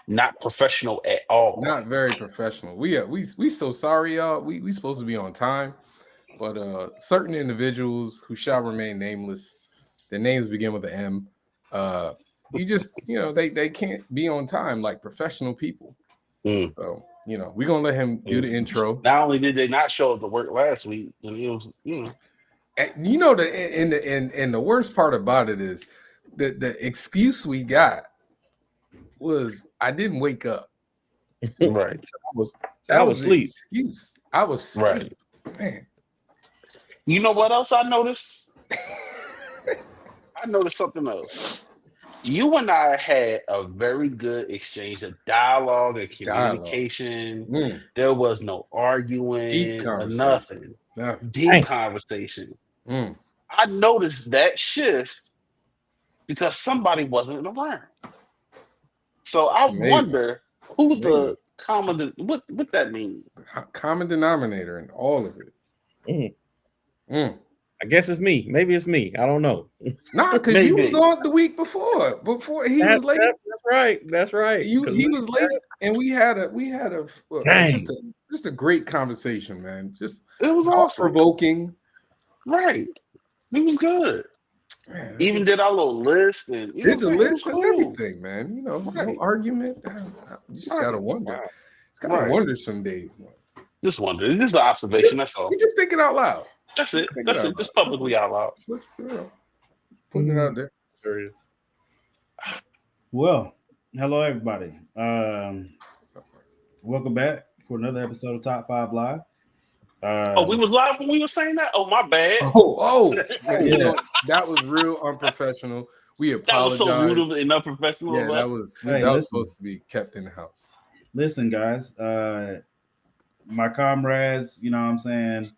not professional at all. Not very professional. We so sorry, y'all. We supposed to be on time, but certain individuals who shall remain nameless, their names begin with an M. Uh, they can't be on time like professional people. Mm. So we're gonna let him do the Mm. intro. Not only did they not show up to work last week, and it was And the worst part about it is the excuse we got was I didn't wake up. right, That I was was the asleep. excuse. I was right. asleep. Man. You know what else I noticed? I noticed something else. You and I had a very good exchange of dialogue and Dialogue. communication. Mm. There was no Deep arguing or conversation. nothing. Nothing. Deep Dang. conversation. Mm. I noticed that shift because somebody wasn't around. So It's I amazing. wonder It's who amazing. the common what that means. Common denominator in all of it. Mm. Mm. I guess it's me. Maybe it's me. I don't know. Nah, because you was Maybe. on the week before. Before he was late. That's right. That's right. He was late, and we had a Dang. just a great conversation, man. Just It was thought awesome. provoking. Right. It was good. Man, Even did our little list and you know did what the I'm saying? It was list and cool. everything, man. No Right. argument. You just gotta Right. wonder. It's gotta Right. wonder some days, man. Just wondering. It's just an observation, that's We all. just thinking out loud. That's Just it. thinking That's out it. loud. Just That's publicly it. out loud. Just, putting it out there. Serious. Well, hello everybody. Welcome back for another episode of Top 5 Live. Oh, we was live when we were saying that? Oh, my bad. Man, Yeah. that was real unprofessional. We That was so rude apologize. and unprofessional Yeah, of us. Hey, that was listen. supposed to be kept in the house. Listen, guys. My comrades, you know what I'm saying?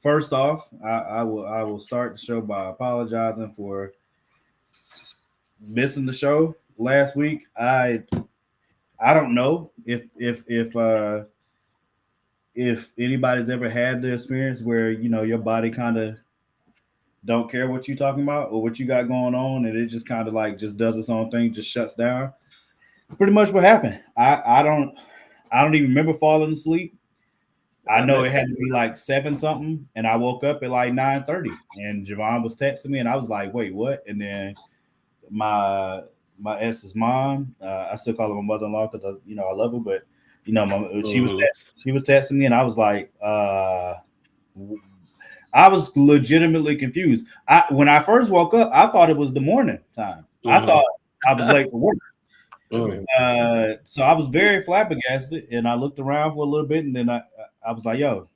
First off, I will start the show by apologizing for missing the show last week. I don't know if anybody's ever had the experience where your body kind of don't care what you're talking about or what you got going on, and it just kind of like just does its own thing, just shuts down. Pretty much what happened. I don't even remember falling asleep. I know it had to be like 7 something, and I woke up at like 9:30, and Javon was texting me, and I was like, "Wait, what?" And then my ex's mom, I still call her my mother-in-law because I love her, but Mhm. she was texting me, and I was like, I was legitimately confused. When I first woke up, I thought it was the morning time. I Mhm. thought I was late for work. Mhm. So I was very flabbergasted, and I looked around for a little bit, and then I was like, "Yo,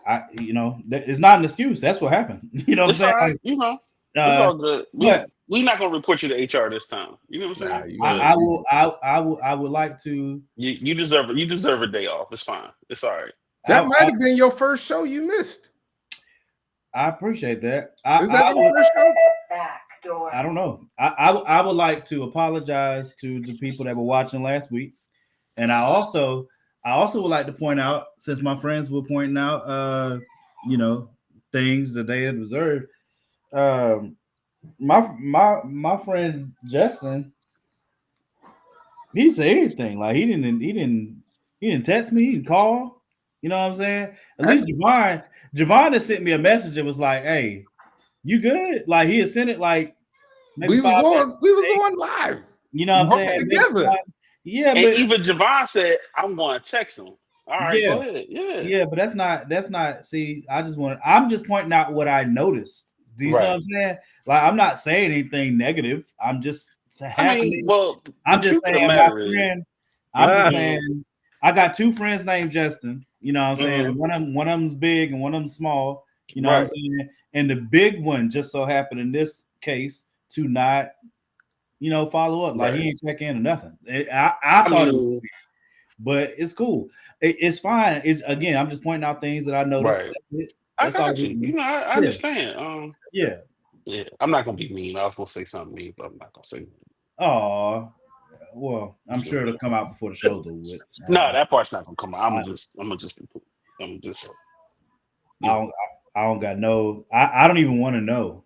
it's not an excuse. That's what happened." You know what I'm It's all saying? right. Like, It's all good. but We not gonna report you to HR this time. You know what I'm Nah, saying? you But I good. will. I would like to. you deserve it. You deserve a day off. It's fine. It's all right. That might I, have been your first show you missed. I appreciate that. Is that your first show? I don't know. I would like to apologize to the people that were watching last week, and I also would like to point out, since my friends were pointing out, things that they had observed. Um, my friend Justin, he didn't say anything. Like he didn't text me. He didn't call. You know what I'm saying? At least Javon had sent me a message that was like, "Hey, you good?" Like he had sent it like maybe We was 5 minutes. on live. You know what I'm saying? Maybe Together. 5 Yeah, And but even Javon said, "I'm going to text him." All right, yeah, go ahead. Yeah. yeah, but that's not. See, I'm just pointing out what I noticed. Do you see what Right. I'm saying? Like I'm not saying anything negative. I'm just I mean, happening. well, the I'm just truth of the saying my matter is, friend. I'm just mhm, saying I got 2 friends named Justin. You know what I'm saying? mhm, And one of them's big and one of them's small. You know what I'm right, saying? And the big one just so happened in this case to not, follow up. Like he right. ain't check in or nothing. I I thought it was, mean, but it's cool. It's fine. It's again, I'm just pointing out things that I noticed. right. That's it. I That's all. got you. You know, I Yeah, understand. yeah. Yeah, I'm not gonna be mean. I was gonna say something mean, but I'm not gonna say. Oh, well, I'm sure it'll come out before the show's over with. No, that part's not gonna come out. I, I'm gonna just, I'm just, I you know, don't, I don't got no. I don't even want to know.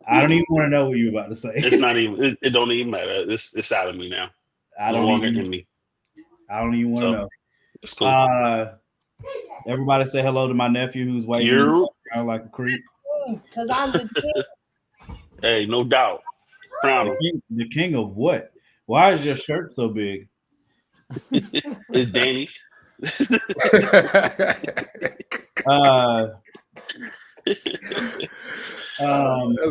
I don't mm-mm. even want to know what you're about to It's say. not even. It don't even matter. It's out of me now. I no don't longer even. in me. I don't even want to So know. it's cool. Everybody say hello to my nephew who's waiting You, around like a creep. Because I'm the king. hey, no doubt. Crown him. The king of what? Why is your shirt so big? It's Danny's. That's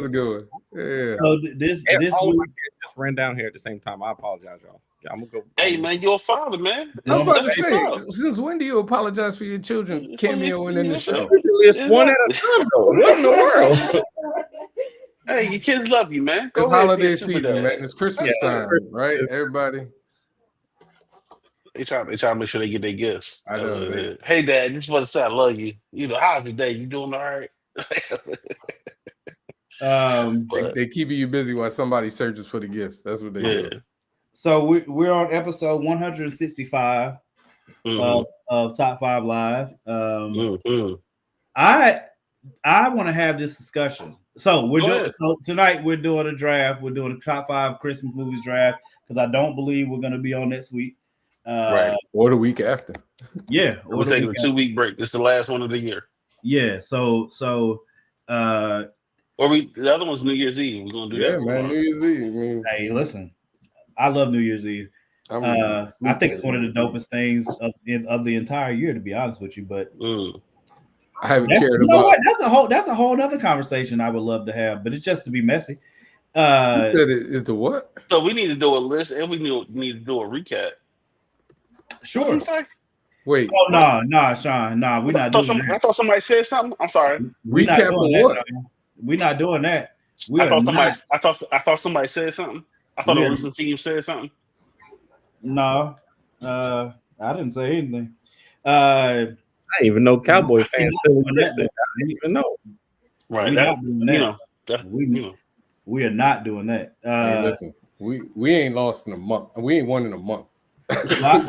a good one. Yeah. So this All of my week, kids just ran down here at the same time. I apologize, y'all. I'm gonna go. Hey man, you're a father, man. I was about to That's say, what's up. since when do you apologize for your children It's when you- cameoing in the it's show? It's one at a time, though. What in the world? Hey, your kids love you, man. Go It's ahead, be holiday a super season, dad. man. It's Christmas Yeah. time, right? Everybody. They try to make sure they get their gifts. I know, man. Hey, Dad, just want to say I love you. You know, how's your day? You doing all right? But, They keeping you busy while somebody searches for the gifts. That's what they yeah. do. so we're on episode 165 Mhm. of Top 5 Live. Mhm. I want to have this discussion. So Go ahead. tonight we're doing a draft. We're doing a top 5 Christmas movies draft because I don't believe we're going to be on next week. Right. Or the week after. Yeah. We're taking a 2-week break. This is the last one of the year. Yeah. So Or the other one's New Year's Eve. We're gonna do Yeah, that. man. New Year's Eve. I mean, hey, listen, I love New Year's Eve. I think it's one of the dopest things of the entire year, to be honest with you. But I haven't that's, cared you know about. what? That's a whole other conversation I would love to have, but it's just to be messy. You said it is the what? So we need to do a list and we need to do a recap. Sure. Wait. Oh no, Sean, no, we're not doing that. I thought somebody said something. I'm sorry. We're not Recap doing of what? that, Sean. We're not doing that. I thought somebody said something. I thought the listening team said something. No, I didn't say anything. I didn't even know Cowboy fans still existed. I didn't even know. Right. We're not doing that. We are not doing that. Hey, listen, we ain't lost in a month. We ain't won in a month. I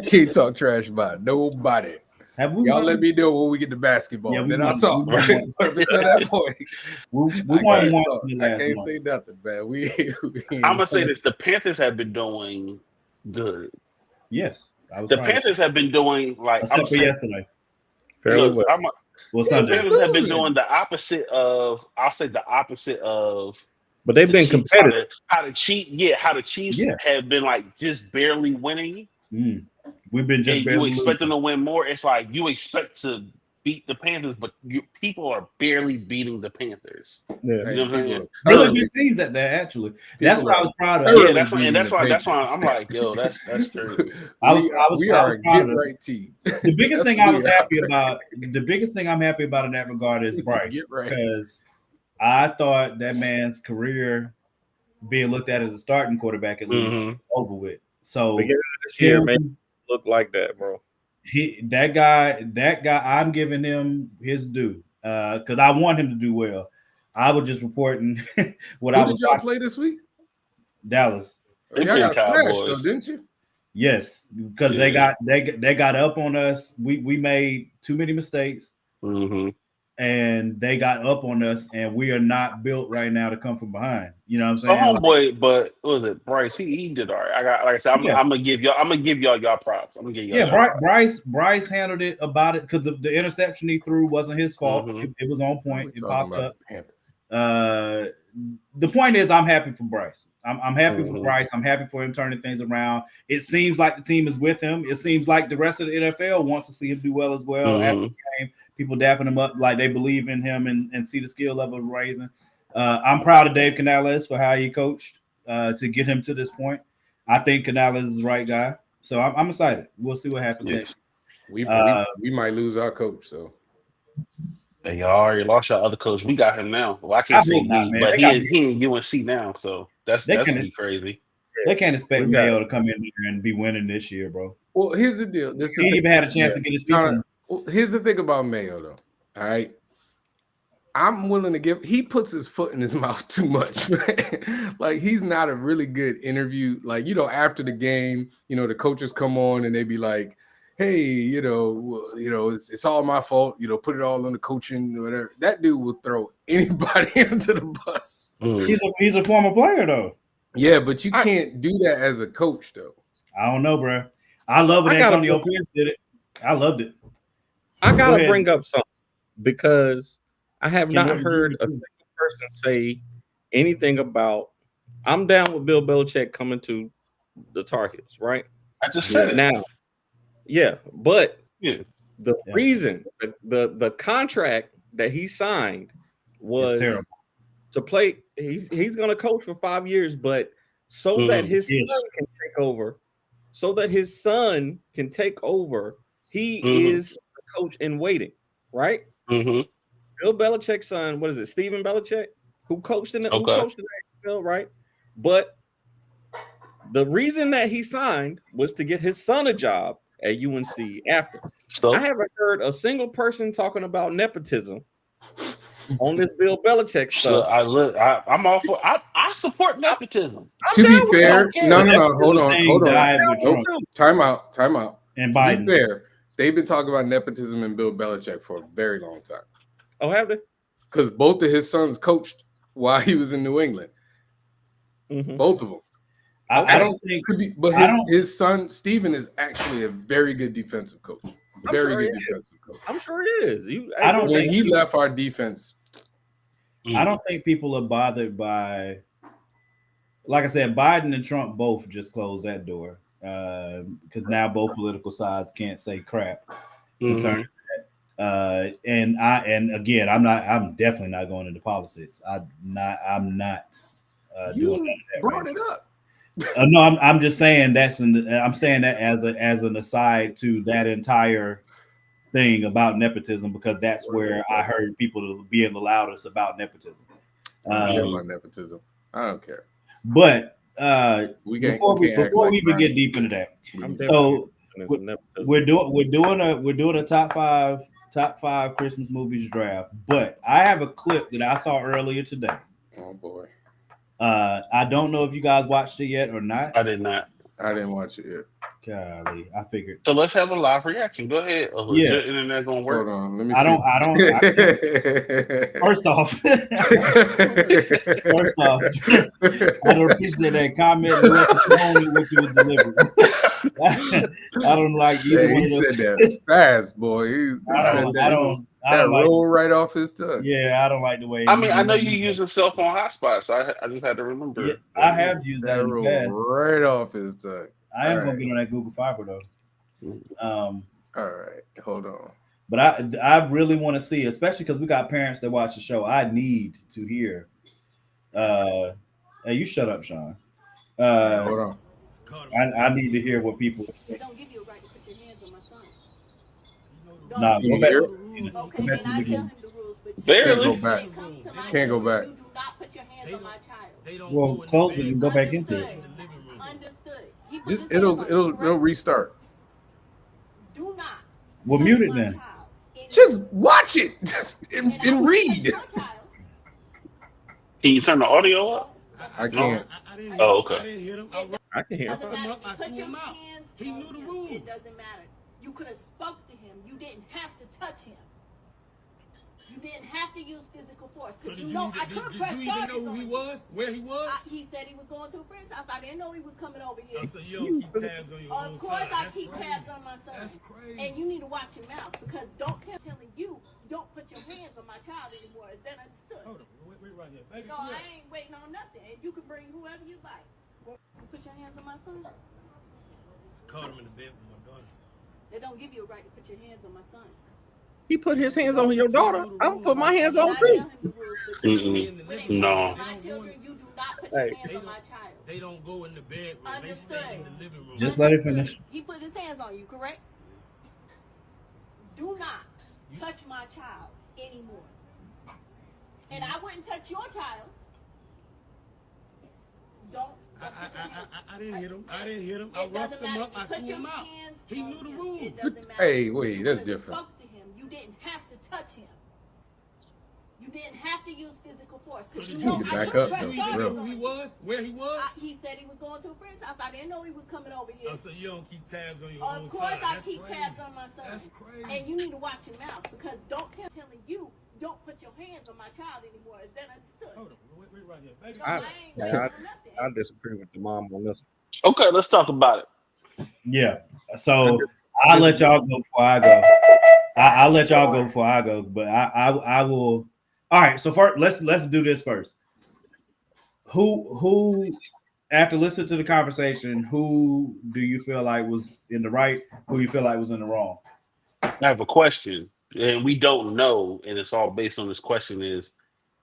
can't talk trash about nobody. Y'all let me know when we get to basketball. Yeah, then I'll talk. Right? To that point, we won once in the I last can't month. say nothing, man. I'm gonna say this: the Panthers have been doing good. Yes, the Panthers have been doing like except for yesterday. Fairly well. The Panthers have been doing the opposite of. I'll say the opposite of. But they've been competitive. How the Chiefs have been like just barely winning. We've been just barely. You expect them to win more. It's like you expect to beat the Panthers, but people are barely beating the Panthers. Yeah, you know what I'm saying? Really good teams at that. Actually, that's what I was proud of. Yeah, that's why I'm like, yo, that's crazy. We are a get right team. The biggest thing I was happy about. The biggest thing I'm happy about in that regard is Bryce, because I thought that man's career being looked at as a starting quarterback at least over with. So this year, man, look like that, bro. That guy, I'm giving him his due because I want him to do well. I was just reporting what I was. Who did y'all play this week? Dallas. Y'all got smashed, though, didn't you? Yes, because they got up on us. We made too many mistakes, and they got up on us, and we are not built right now to come from behind. You know what I'm saying? Homeboy, but what was it? Bryce, he did all right. Like I said, I'm gonna give y'all props. I'm gonna give y'all. Bryce handled it because the interception he threw wasn't his fault. It was on point. It popped up. The point is, I'm happy for Bryce. I'm happy for Bryce. I'm happy for him turning things around. It seems like the team is with him. It seems like the rest of the NFL wants to see him do well as well. After the game, people dapping him up like they believe in him and see the skill level rising. I'm proud of Dave Canales for how he coached to get him to this point. I think Canales is the right guy. So I'm excited. We'll see what happens next. We might lose our coach, so. Hey, y'all already lost your other coach. We got him now. Well, I can't say me, but he in UNC now, so that's pretty crazy. They can't expect Mayo to come in here and be winning this year, bro. Well, here's the deal. He ain't even had a chance to get his feet. Well, here's the thing about Mayo, though. All right, I'm willing to he puts his foot in his mouth too much. Like, he's not a really good interview. Like, after the game, the coaches come on and they be like, hey, it's all my fault. Put it all on the coaching or whatever. That dude will throw anybody into the bus. He's a former player, though. Yeah, but you I- can't do that as a coach, though. I don't know, bro. I love when I gotta Antonio bring- Pierce did it. I loved it. I Go gotta ahead. bring up something because I have Can not you agree heard with a you? single person say anything about. I'm down with Bill Belichick coming to the Tar Heels, right? I just said it. Now, yeah, but Yeah. the Yeah. reason the contract that he signed It's was terrible. to play. He's going to coach for 5 years, but so that his Yes. son can take over, he Mhm. is the coach in waiting, right? Mm-hmm. Bill Belichick's son, what is it, Steven Belichick, who coached in the Okay. NFL, right? But the reason that he signed was to get his son a job at UNC after. So I haven't heard a single person talking about nepotism on this Bill Belichick so stuff. I'm all for. I support nepotism. To be down with fair, that. no, The hold nepotism on, thing hold on. died with Nope. Trump Time out. and To Biden. be fair, they've been talking about nepotism and Bill Belichick for a very long time Oh, have they? because both of his sons coached while he was in New England. Mhm. Both of them. I don't think. Could be, but I don't- his son Steven is actually a very good defensive coach. I'm Very sure good he is. defensive coach. I'm sure it is. I don't When think he left our defense, I don't think people are bothered by, like I said, Biden and Trump both just closed that door because now both political sides can't say crap concerning that. And again, I'm definitely not going into politics. I'm not doing that. brought it up. No, I'm just saying I'm saying that as an aside to that entire thing about nepotism because that's where I heard people being the loudest about nepotism. I don't care about nepotism. I don't care. But We can't. before we act like even Brian. get deep into that, I'm so definitely we're doing a top five Christmas movies draft. But I have a clip that I saw earlier today. Oh boy, I don't know if you guys watched it yet or not. I did not. I didn't watch it yet. Golly, I figured. So let's have a live reaction. Go ahead. Oh, is Yeah. your internet gonna work? Hold on, let me. I First off, I don't appreciate that comment only what you was delivering. I don't like either Yeah, one he of said those. that fast, boy. I don't like. roll right off his tongue. Yeah, I don't like the way. I mean, I know you you're using cell phone hotspots, so I just had to remember. Yeah, I have used that That in the roll past. right off his tongue. I am All gonna right. get on that Google Fiber though. All right, hold on. But I really want to see, especially because we got parents that watch the show. I need to hear. Hey, you shut up, Sean. Hold on. I need to hear what people They say. don't give you a right to put your hands on my son. Nah, Can you go back. hear? Okay, Go back and to I the tell beginning. him the rules, but Barely. Can't go back. when it comes to my Can't go children, back. You do not put your hands on my child. Well, close it and go back into it. Understood. He put Just his hands on it'll you, correct? restart. Do not. Well, touch mute it my then. child anymore. Just watch it. Just And I and will read. touch your child. Can you turn the audio up? I can't. Oh, okay. I can hear. Doesn't matter. You put your hands He on knew the him. rules. It doesn't matter. You could have spoke to him. You didn't have to touch him. You didn't have to use physical force. So 'Cause did you you, know I did, could did press you even charges know who on he him. was? Where he was? He said he was going to a friend's house. I didn't know he was coming over here. Oh, so you don't keep tabs on your own Of course, son. I That's keep crazy. tabs on my son. That's crazy. And you need to watch your mouth because telling you don't put your hands on my child anymore. Is that understood? Hold on, wait right here. Baby, No, come I here. ain't waiting on nothing. And you can bring whoever you like. You put your hands on my son. Caught him in the bed with my daughter. They don't give you a right to put your hands on my son. He put his hands on your daughter. I'm gonna put my hands on I too. tell him the rules, but They Mm-mm. don't be in the when it living No. room. comes to my They don't children, go- you do not put Hey. your hands on my child. They don't go in the bedroom. They stay in Understood. the living room. Just let it finish. He put his hands on you, correct? Do not touch my child anymore. And I wouldn't touch your child. Don't. I didn't hit him. I didn't hit him. I It roughed doesn't him matter. up. I You put cooled your him out. hands He on knew the him. rules. It doesn't matter. Hey, wait, You that's could've different. Spoke to him. You didn't have to touch him. You didn't have to use physical force. 'Cause So you did know you I back could up, press Do though, you even bro. know charges who he on him. was? Where he was? He said he was going to a friend's house. I didn't know he was coming over here. Oh, so you don't keep tabs on your own Of son. course, I That's keep crazy. tabs on my son. That's crazy. And you need to watch your mouth because don't telling you don't put your hands on my child anymore. Is that understood? Hold on. Wait right here. Baby, No, I- I ain't I- doing nothing. I disagree with the mom on this. Okay, let's talk about it. Yeah. So I'll let y'all go before I go. I'll let y'all go before I go, but I will. All right. So first, let's do this first. Who after listening to the conversation, who do you feel like was in the right? Who you feel like was in the wrong? I have a question, and we don't know, and it's all based on this question: is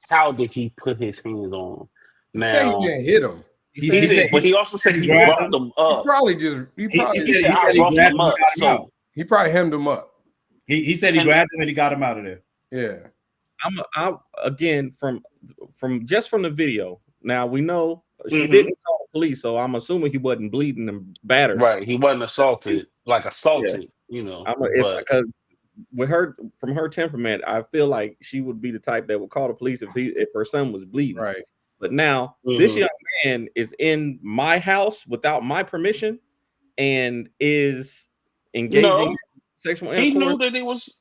how did he put his hands on him? He said he Now didn't hit him. he said, but he also said he grabbed roughed him. him He up. probably just he probably He said I he roughed grabbed him him and up. got him So out. he probably hemmed him up. He said he grabbed him and he got him out of there. Yeah. I'm again from the video. Now we know she Mhm. didn't call the police, so I'm assuming he wasn't bleeding and battered. right, he wasn't assaulted, you know. But Because with her, from her temperament, I feel like she would be the type that would call the police if her son was bleeding. Right. But now this Mhm. young man is in my house without my permission and is engaging No, in sexual he intercourse. knew that it was.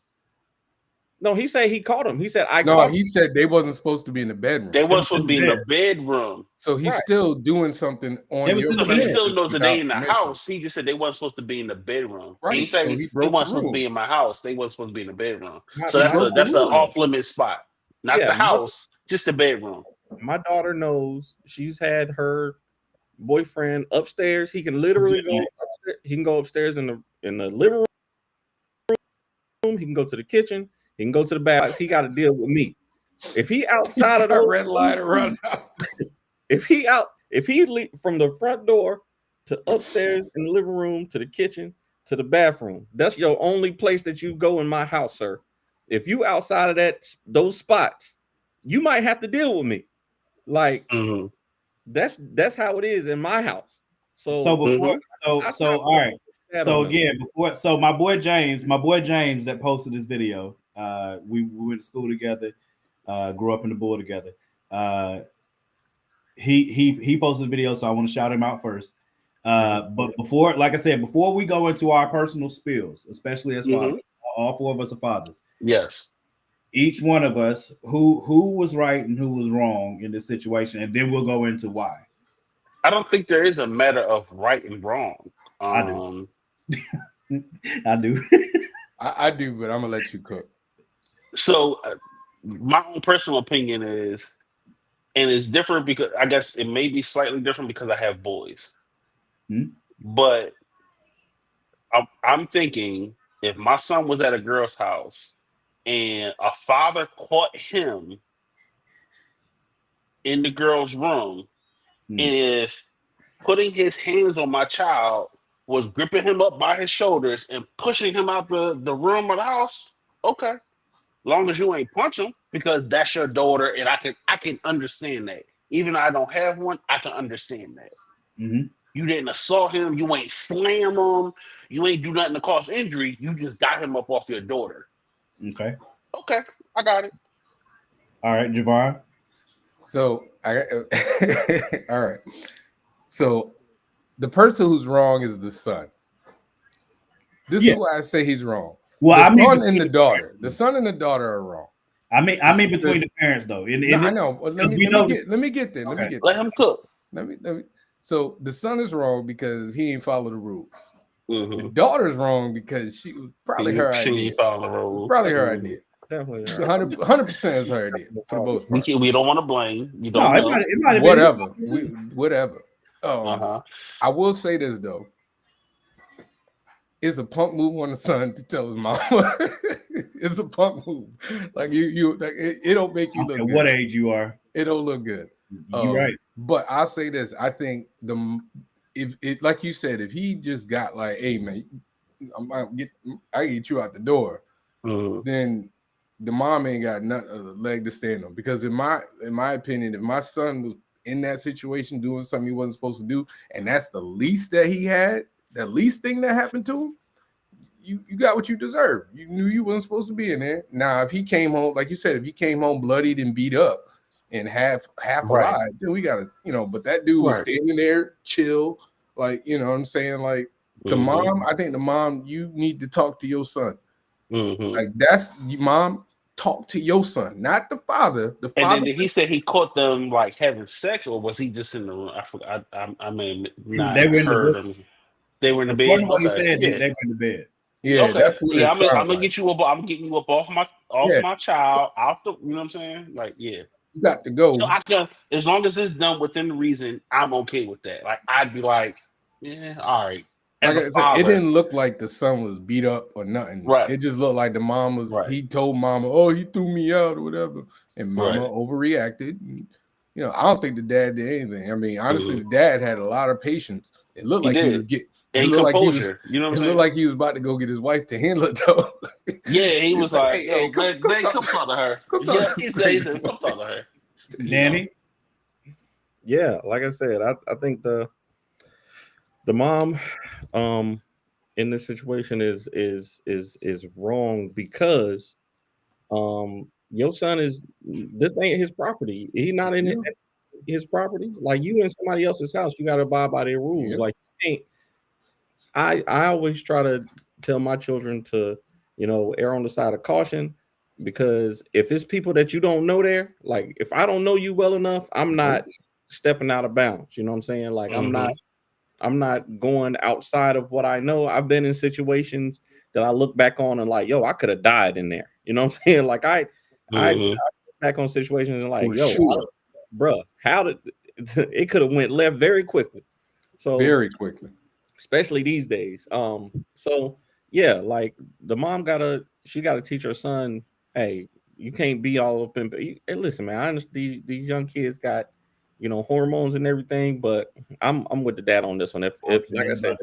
No, he said he caught him. He said I No, caught he said they wasn't supposed to be in the bedroom. They weren't supposed to be in the bedroom. So he's Right. still doing something on It was your in the So he bed. still knows that they in the without permission. house. He just said they weren't supposed to be in the bedroom. Right, He said so he they broke weren't the supposed to rule. be in my house. They weren't supposed to be in the bedroom. My- So that's my- an off limit spot. Not Yeah, the my- house, just the bedroom. My daughter knows she's had her boyfriend upstairs. He can literally go upstairs. He can go upstairs in the living room. He can go to the kitchen. He can go to the bathroom. He got to deal with me. If he outside of Got those red light around the house. if he leave from the front door to upstairs in the living room to the kitchen to the bathroom, that's your only place that you go in my house, sir. If you outside of those spots, you might have to deal with me. Like Mhm. that's how it is in my house. So before, so all right. So again, my boy James that posted this video, we went to school together, grew up in the Bull together. He posted a video, so I want to shout him out first. But before, like I said, before we go into our personal spills, especially as fathers, all four of us are fathers. Yes. Each one of us, who was right and who was wrong in this situation, and then we'll go into why. I don't think there is a matter of right and wrong. I do. I do. I do, but I'm gonna let you cook. So my own personal opinion is, and it's different because I guess it may be slightly different because I have boys. But I'm thinking if my son was at a girl's house and a father caught him in the girl's room, and if putting his hands on my child was gripping him up by his shoulders and pushing him out the room or the house, okay. Long as you ain't punch him, because that's your daughter, and I can understand that. Even though I don't have one, I can understand that. You didn't assault him, you ain't slam him, you ain't do nothing to cause injury. You just got him up off your daughter. Okay, I got it. All right, Javon. So all right. So the person who's wrong is the son. This is why I say he's wrong. Well, the I mean, son and the daughter. The son and the daughter are wrong. I mean between the parents though. I know. Well, let me get there. Okay. Let him cook. Let me. So the son is wrong because he ain't follow the rules. Mm-hmm. The daughter's wrong because she was probably her idea. She ain't following the rules. Probably her idea. Definitely 100% is her idea for the most part. We don't want to blame. You don't know. It might have Whatever. been. Whatever. I will say this though. It's a punk move on the son to tell his mama. It's a punk move. Like you like it don't make you look good. What age you are. It don't look good. You're right. But I'll say this. I think if it like you said, if he just got like, hey man, I get you out the door, then the mom ain't got nothing of a leg to stand on. Because in my opinion, if my son was in that situation doing something he wasn't supposed to do, and that's the least that he had, the least thing that happened to him, you got what you deserve. You knew you wasn't supposed to be in there. Now, if he came home, like you said, if he came home bloodied and beat up and half alive, then we gotta, but that dude was standing there, chill, like, you know what I'm saying? Like the mom, I think the mom, you need to talk to your son. Like that's mom, talk to your son, not the father. The And father. then he said he caught them like having sex, or was he just in the room? I forgot. I may have not They were in the heard bed. him. They were in the According bed. to what he Okay, said, yeah. they were in the bed. Yeah, Okay. that's what Yeah, it I'm sounds gonna like. get you up. I'm getting you up off my child out the. You know what I'm saying? Like, yeah. You got to go. So I can, as long as it's done within the reason, I'm okay with that. Like, I'd be like, yeah, all right. As Like a I said, it father, didn't look like the son was beat up or nothing. Right. It just looked like the mom was. Right. He told mama, "Oh, he threw me out or whatever," and mama Right. overreacted. And, you know, I don't think the dad did anything. I mean, honestly, Mhm. the dad had a lot of patience. It looked He like he did. was getting. It and looked like he was. composure. You know what It I'm looked saying? like he was about to go get his wife to handle it though. Yeah, he was like, "Hey, yo, hey, come man, talk come to- talk to her. come talk Yeah, to he this said, crazy come talk to her. Nanny, Yeah, like I said, I think the mom in this situation is wrong because your son is this ain't his property. He not in his property. Like you in somebody else's house, you got to abide by their rules. Yeah. Like you ain't. I always try to tell my children to, you know, err on the side of caution, because if it's people that you don't know there, like if I don't know you well enough, I'm not stepping out of bounds. You know what I'm saying? Like I'm not going outside of what I know. I've been in situations that I look back on and like, yo, I could have died in there. You know what I'm saying? Like I look back on situations and like, For yo, sure. bruh, how did it could have went left very quickly. So Very quickly. especially these days. So yeah, like the mom gotta teach her son, hey, you can't be all up in. Hey, listen, man, I understand these young kids got, you know, hormones and everything, but I'm with the dad on this one. If like I said,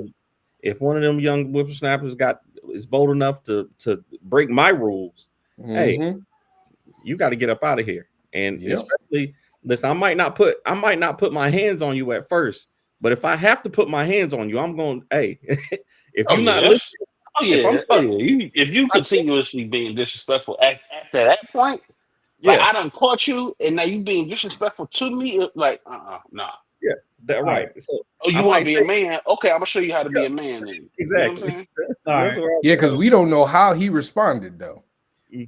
if one of them young whippersnappers is bold enough to break my rules, hey, you got to get up out of here. And especially, listen, I might not put my hands on you at first, but if I have to put my hands on you, I'm going, hey, if you're not listening, if you continuously being disrespectful at that point, like I done caught you and now you being disrespectful to me, like nah. Yeah, that right. So you want to be a man? Okay, I'm gonna show you how to be a man. Then. Exactly. You know what I'm saying? Yeah, because we don't know how he responded though.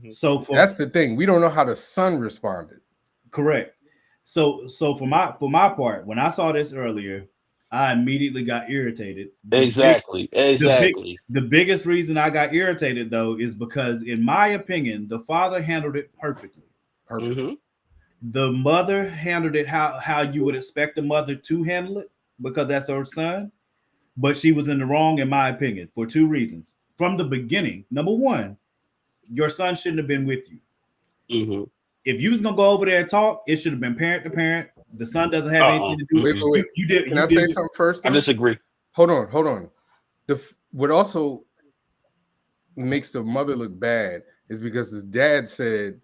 So that's the thing. We don't know how the son responded. Correct. So for my part, when I saw this earlier, I immediately got irritated. Exactly. The biggest reason I got irritated though is because, in my opinion, the father handled it perfectly. The mother handled it how you would expect a mother to handle it, because that's her son. But she was in the wrong, in my opinion, for two reasons. From the beginning, number one, your son shouldn't have been with you. If you was gonna go over there and talk, it should have been parent to parent. The son doesn't have anything to do with it. Wait. You did. Can I say something first? I disagree. Hold on. What also makes the mother look bad is because his dad said,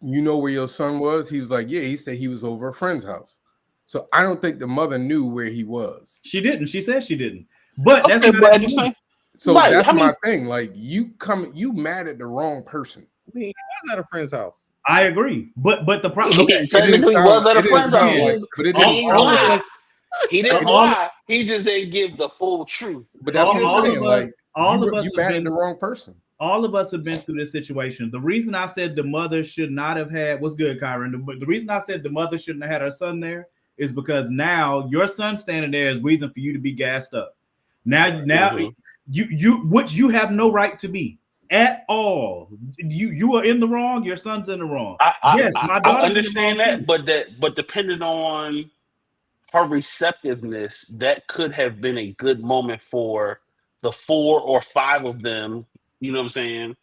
you know where your son was? He was like, yeah, he said he was over a friend's house. So I don't think the mother knew where he was. She didn't. She said she didn't. But that's so that's my thing. Like you mad at the wrong person. I mean, he was at a friend's house. I agree. But the problem, he was at a friend's house. But it didn't lie. He didn't lie. He just didn't give the full truth. But that's what I'm saying. Like all of us you mad at the wrong person. All of us have been through this situation. The reason I said the mother should not have had what's good, Kyron. But the reason I said the mother shouldn't have had her son there is because now your son standing there is reason for you to be gassed up. Now you have no right to be at all. You are in the wrong. Your son's in the wrong. My daughter understand that, but depending on her receptiveness, that could have been a good moment for the 4 or 5 of them. You know what I'm saying?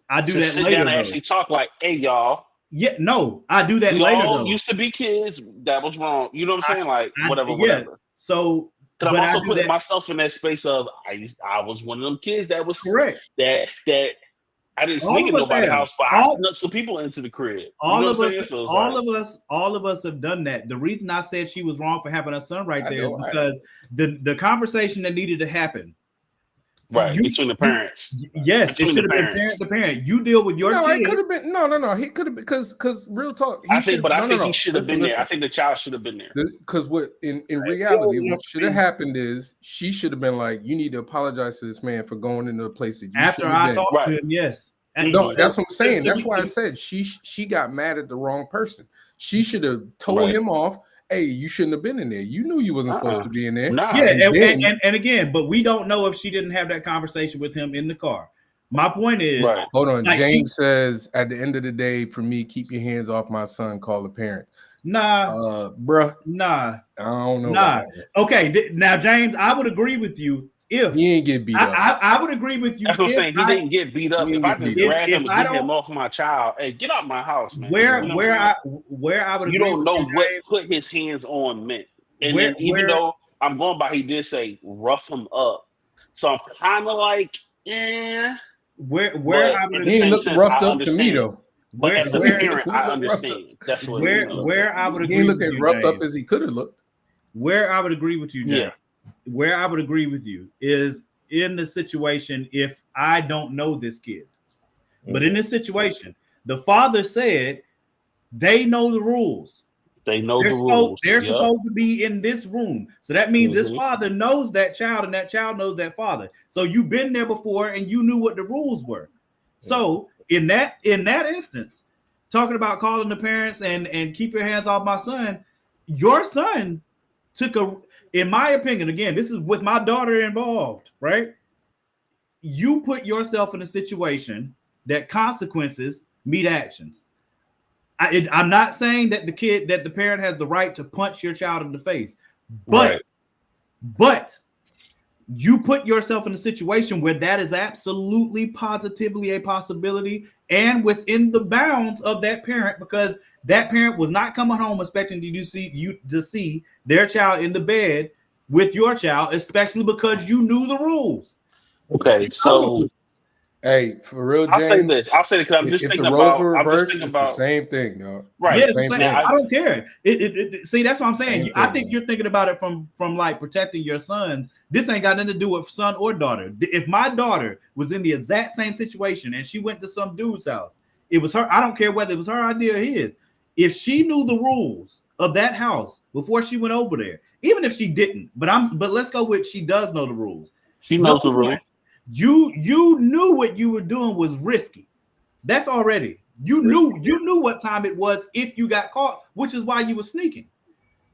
I do to that sit later, down and though. actually talk like, hey, y'all. Yeah, no, I do that later. All though. used to be kids. That was wrong. You know what I'm saying? Like whatever. So, but I'm also putting myself in that space of I was one of them kids that was correct. That I didn't sneak in nobody's house, but I snuck some people into the crib. All of us have done that. The reason I said she was wrong for having her son right there is because the conversation that needed to happen. Right, between the parents. Yes, it should have been parent to parent. You deal with your kid. It could have been no. He could have been because real talk. I think he should have been there. I think the child should have been there. Because what in reality, what should have happened is she should have been like, you need to apologize to this man for going into a place that you after I talked to him. Yes. And No, so- that's what I'm saying. so- That's why I said she got mad at the wrong person. She should have told Right. him off. Hey, you shouldn't have been in there. You knew you wasn't supposed to be in there. Nah. Yeah, And then- and again, but we don't know if she didn't have that conversation with him in the car. My point is, Right. Hold on. Like, James says, at the end of the day, for me, keep your hands off my son. Call the parent. nah, Bruh, nah. I don't know. Nah. about that. Okay, now James, I would agree with you if He ain't get beat up. I would agree with you. That's what I'm if saying. He I- didn't get beat up. He If didn't I get just beat up. grab him If and I get him don't- off my child, hey, get out my house, man. where You know where what I would I'm saying? agree You don't with know you, what James. put his hands on meant. And Where- then even where- though I'm going by, he did say rough him up. So I'm kind of like, where But I would in He the ain't same look sense, roughed I up to me understand. though. But as a where- parent, he I looked roughed up. understand. That's what where I would He agree ain't with looking you, roughed up James. as he could have looked. Where I would agree with you, James. Yeah. Where I would agree with you is in the situation if I don't know this kid. But in this situation, the father said they know the rules. They know They're, the supposed, rules. they're Yep. supposed to be in this room. So that means this Mhm. father knows that child and that child knows that father. So you've been there before and you knew what the rules were. So in that instance, talking about calling the parents and keep your hands off my son, your son took in my opinion, again, this is with my daughter involved, right? You put yourself in a situation that consequences meet actions. I'm not saying that the parent has the right to punch your child in the face, but you put yourself in a situation where that is absolutely positively a possibility and within the bounds of that parent, because that parent was not coming home expecting you to see their child in the bed with your child, especially because you knew the rules. Okay, so Hey, for real, James. I'll say this because I'm just if thinking the roles about. were I'm just reversed, thinking it's the about. same thing, dog. Right. Yeah, it's the Same same. thing. I don't care. See, that's what I'm saying. Same I thing, think man. you're thinking about it from like protecting your sons. This ain't got nothing to do with son or daughter. If my daughter was in the exact same situation and she went to some dude's house, it was her. I don't care whether it was her idea or his. If she knew the rules of that house before she went over there, even if she didn't, but let's go with she does know the rules. She knows the rules. You knew what you were doing was risky. That's already. You knew what time it was if you got caught, which is why you were sneaking.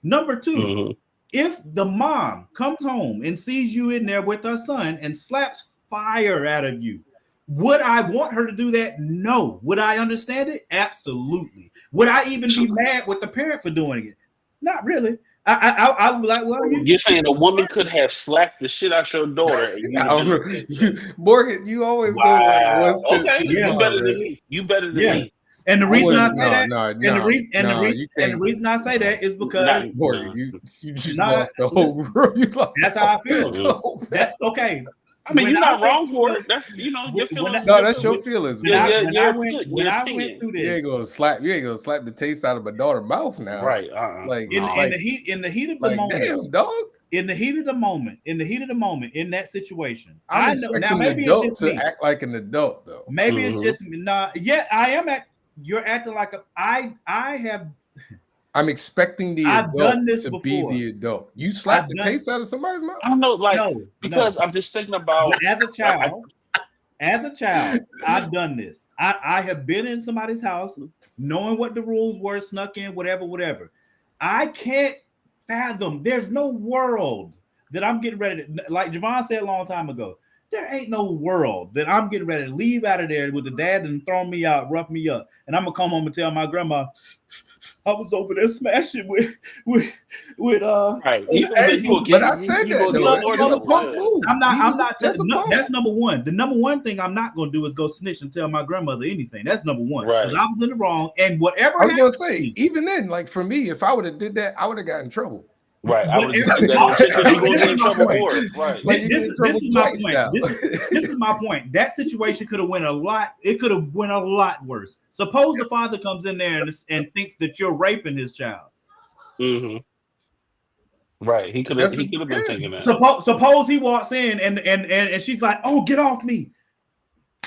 Number two, Mhm. if the mom comes home and sees you in there with her son and slaps fire out of you, would I want her to do that? No. Would I understand it? Absolutely. Would I even be mad with the parent for doing it? Not really. I would be like, well, You're saying a woman could have slapped the shit out your daughter. And you I don't know. Morgan, you always wow. go like, one step Okay, too you far, better than man. me. You better than Yeah. me. And the reason I say that, no, and the reason I say that is because Morgan, you just Nah, lost the whole room. You lost that's the how I feel. whole- That okay. I mean, When you're not I wrong went for through it. That's your when feelings. No, that's your feelings, When man. Yeah, I your went opinion. through You this, ain't gonna slap. You ain't gonna slap the taste out of my daughter's mouth now. Right. Like, in like, the heat of the like, moment, damn, dog. in the heat of the moment, in that situation, I'm I know now. expecting Maybe an adult it's just to me. act like an adult, though. Maybe it's Mhm. just me. Nah, yeah, I am you're acting like I have. I'm expecting the I've adult done this to before. be the adult. You slap I've the done- taste out of somebody's mouth? I don't know, like No, because I'm just thinking about. But as a child, I've done this. I have been in somebody's house, knowing what the rules were, snuck in, whatever. I can't fathom. There's no world that I'm getting ready to, like Javon said a long time ago. There ain't no world that I'm getting ready to leave out of there with the dad and throw me out, rough me up, and I'm gonna come home and tell my grandma I was over there smashing with Right. You gonna say you gonna But get- I said you that, gonna though. get more That's a than punk one. move. I'm not That's a punk. that's number one. The number one thing I'm not gonna do is go snitch and tell my grandmother anything. That's number one. Right. Because I was in the wrong, and whatever I was gonna happened say, to me, even then, like for me, if I would have did that, I would have got in trouble. Right. I would Whatever- just do that because you gonna This get in is my trouble point. for it. Right. Like, you this get in is trouble my twice point. now. This is my point. That situation could have went a lot. It could have went a lot worse. Suppose the father comes in there and thinks that you're raping his child. Mm-hmm. Right. He could have been thinking that. Suppose he walks in and she's like, "Oh, get off me."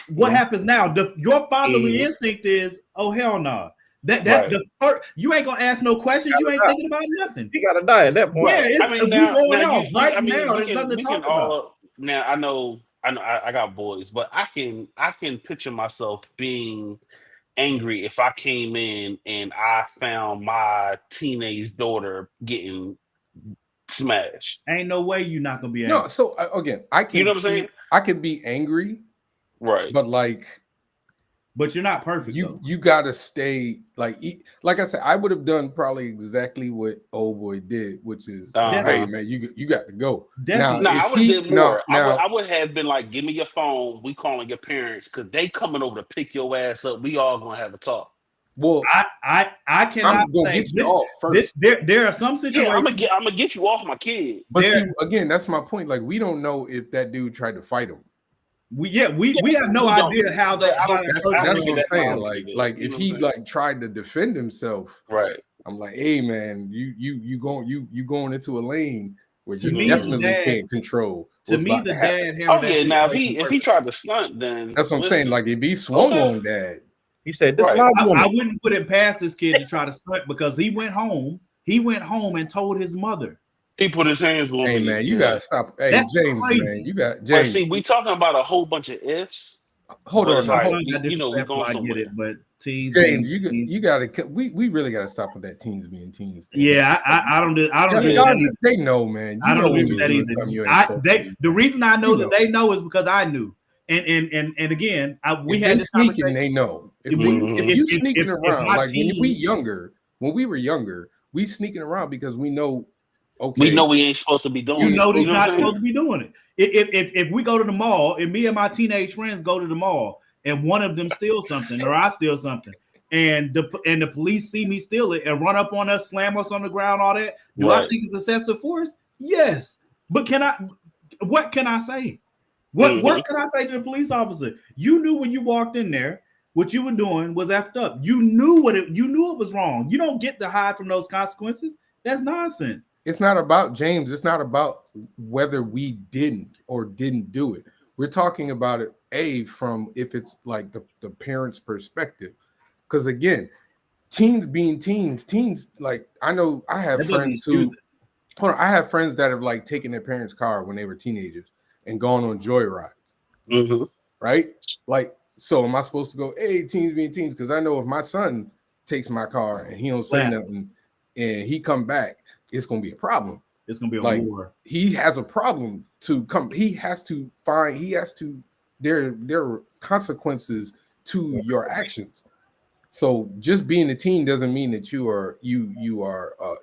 What happens now? Your fatherly instinct is, "Oh, hell no." That's Right. the first. You ain't gonna ask no questions. You ain't thinking about nothing. He gotta die at that point. Yeah, it's, I mean, we now going you, off right I mean, now. we There's nothing to can talk all. about. Now I know I know I got boys, but I can picture myself being angry if I came in and I found my teenage daughter getting smashed. Ain't no way you're not gonna be No, angry. so again, I can You know what I'm saying? I can be angry, Right. but like But you're not perfect. though. you gotta stay like I said, I would have done probably exactly what old boy did, which is Uh-huh. hey man, you got to go. Definitely. No, Now, I if would have he- did more. now- I would have been like, give me your phone. We calling your parents because they coming over to pick your ass up. We all gonna have a talk. Well, I cannot I'm gonna say get you off first. there are some situations. Yeah, I'm gonna get you off my kid. But there- see, again, that's my point. Like, we don't know if that dude tried to fight him. we have no we don't. idea how that. I don't- how that That's, person- I that's don't what I'm think saying. that's Like, how like he if did it. he You know what like tried to defend himself, Right. I'm like, hey man, you going into a lane where To you me, definitely Dad- can't control. to what's me, about the to happen. dad handled Oh that yeah. Now if situation he perfect. tried to stunt, then That's what I'm saying. listen. Like, if he swung Okay. on dad, He said, "This Right. my I woman." wouldn't put it past this kid to try to stunt because he went home. He went home and told his mother. He put his hands on hey me. man, you Yeah. gotta stop. Hey That's James, crazy. man, you got But James. see, we talking about a whole bunch of ifs. Hold but on, it's now, like, hold- Son got you know, we disrespectful, going I get somewhere. it, but teens. James, being teens- you gotta. We really gotta stop with that teens being teens thing. Yeah, I don't do. I don't do Y'all- that either. they know, man. You I know don't when do you that doing either. something you ain't supposed to do. The reason I know You that know. they know is because I knew. And again, we If had they this sneaking, conversation. they know. If Mhm. you sneaking if around, my like team- when we were younger, we sneaking around because we know. Okay, We know we ain't supposed to be doing You it. know that You you're know what not I'm saying? supposed to be doing it. If we go to the mall, and me and my teenage friends go to the mall, and one of them steals something, or I steal something, and the police see me steal it and run up on us, slam us on the ground, all that. Do I Right. think it's excessive force? Yes, but what can I say? What can I say to the police officer? You knew when you walked in there, what you were doing was effed up. You knew it was wrong. You don't get to hide from those consequences. That's nonsense. it's not about James. It's not about whether we didn't or didn't do it. We're talking about it from if it's like the parent's perspective. Because again, teens being teens, like I know I have That doesn't friends excuse who I have friends that have like taken their parents' car when they were teenagers and gone on joyrides, Mhm. right? Like, so am I supposed to go, hey, teens being teens? Because I know if my son takes my car and he don't say Slap. nothing and he come back, it's gonna be a problem. It's gonna be a Like, war. He has a problem to come. He has to. There are consequences to your actions. So just being a teen doesn't mean that you are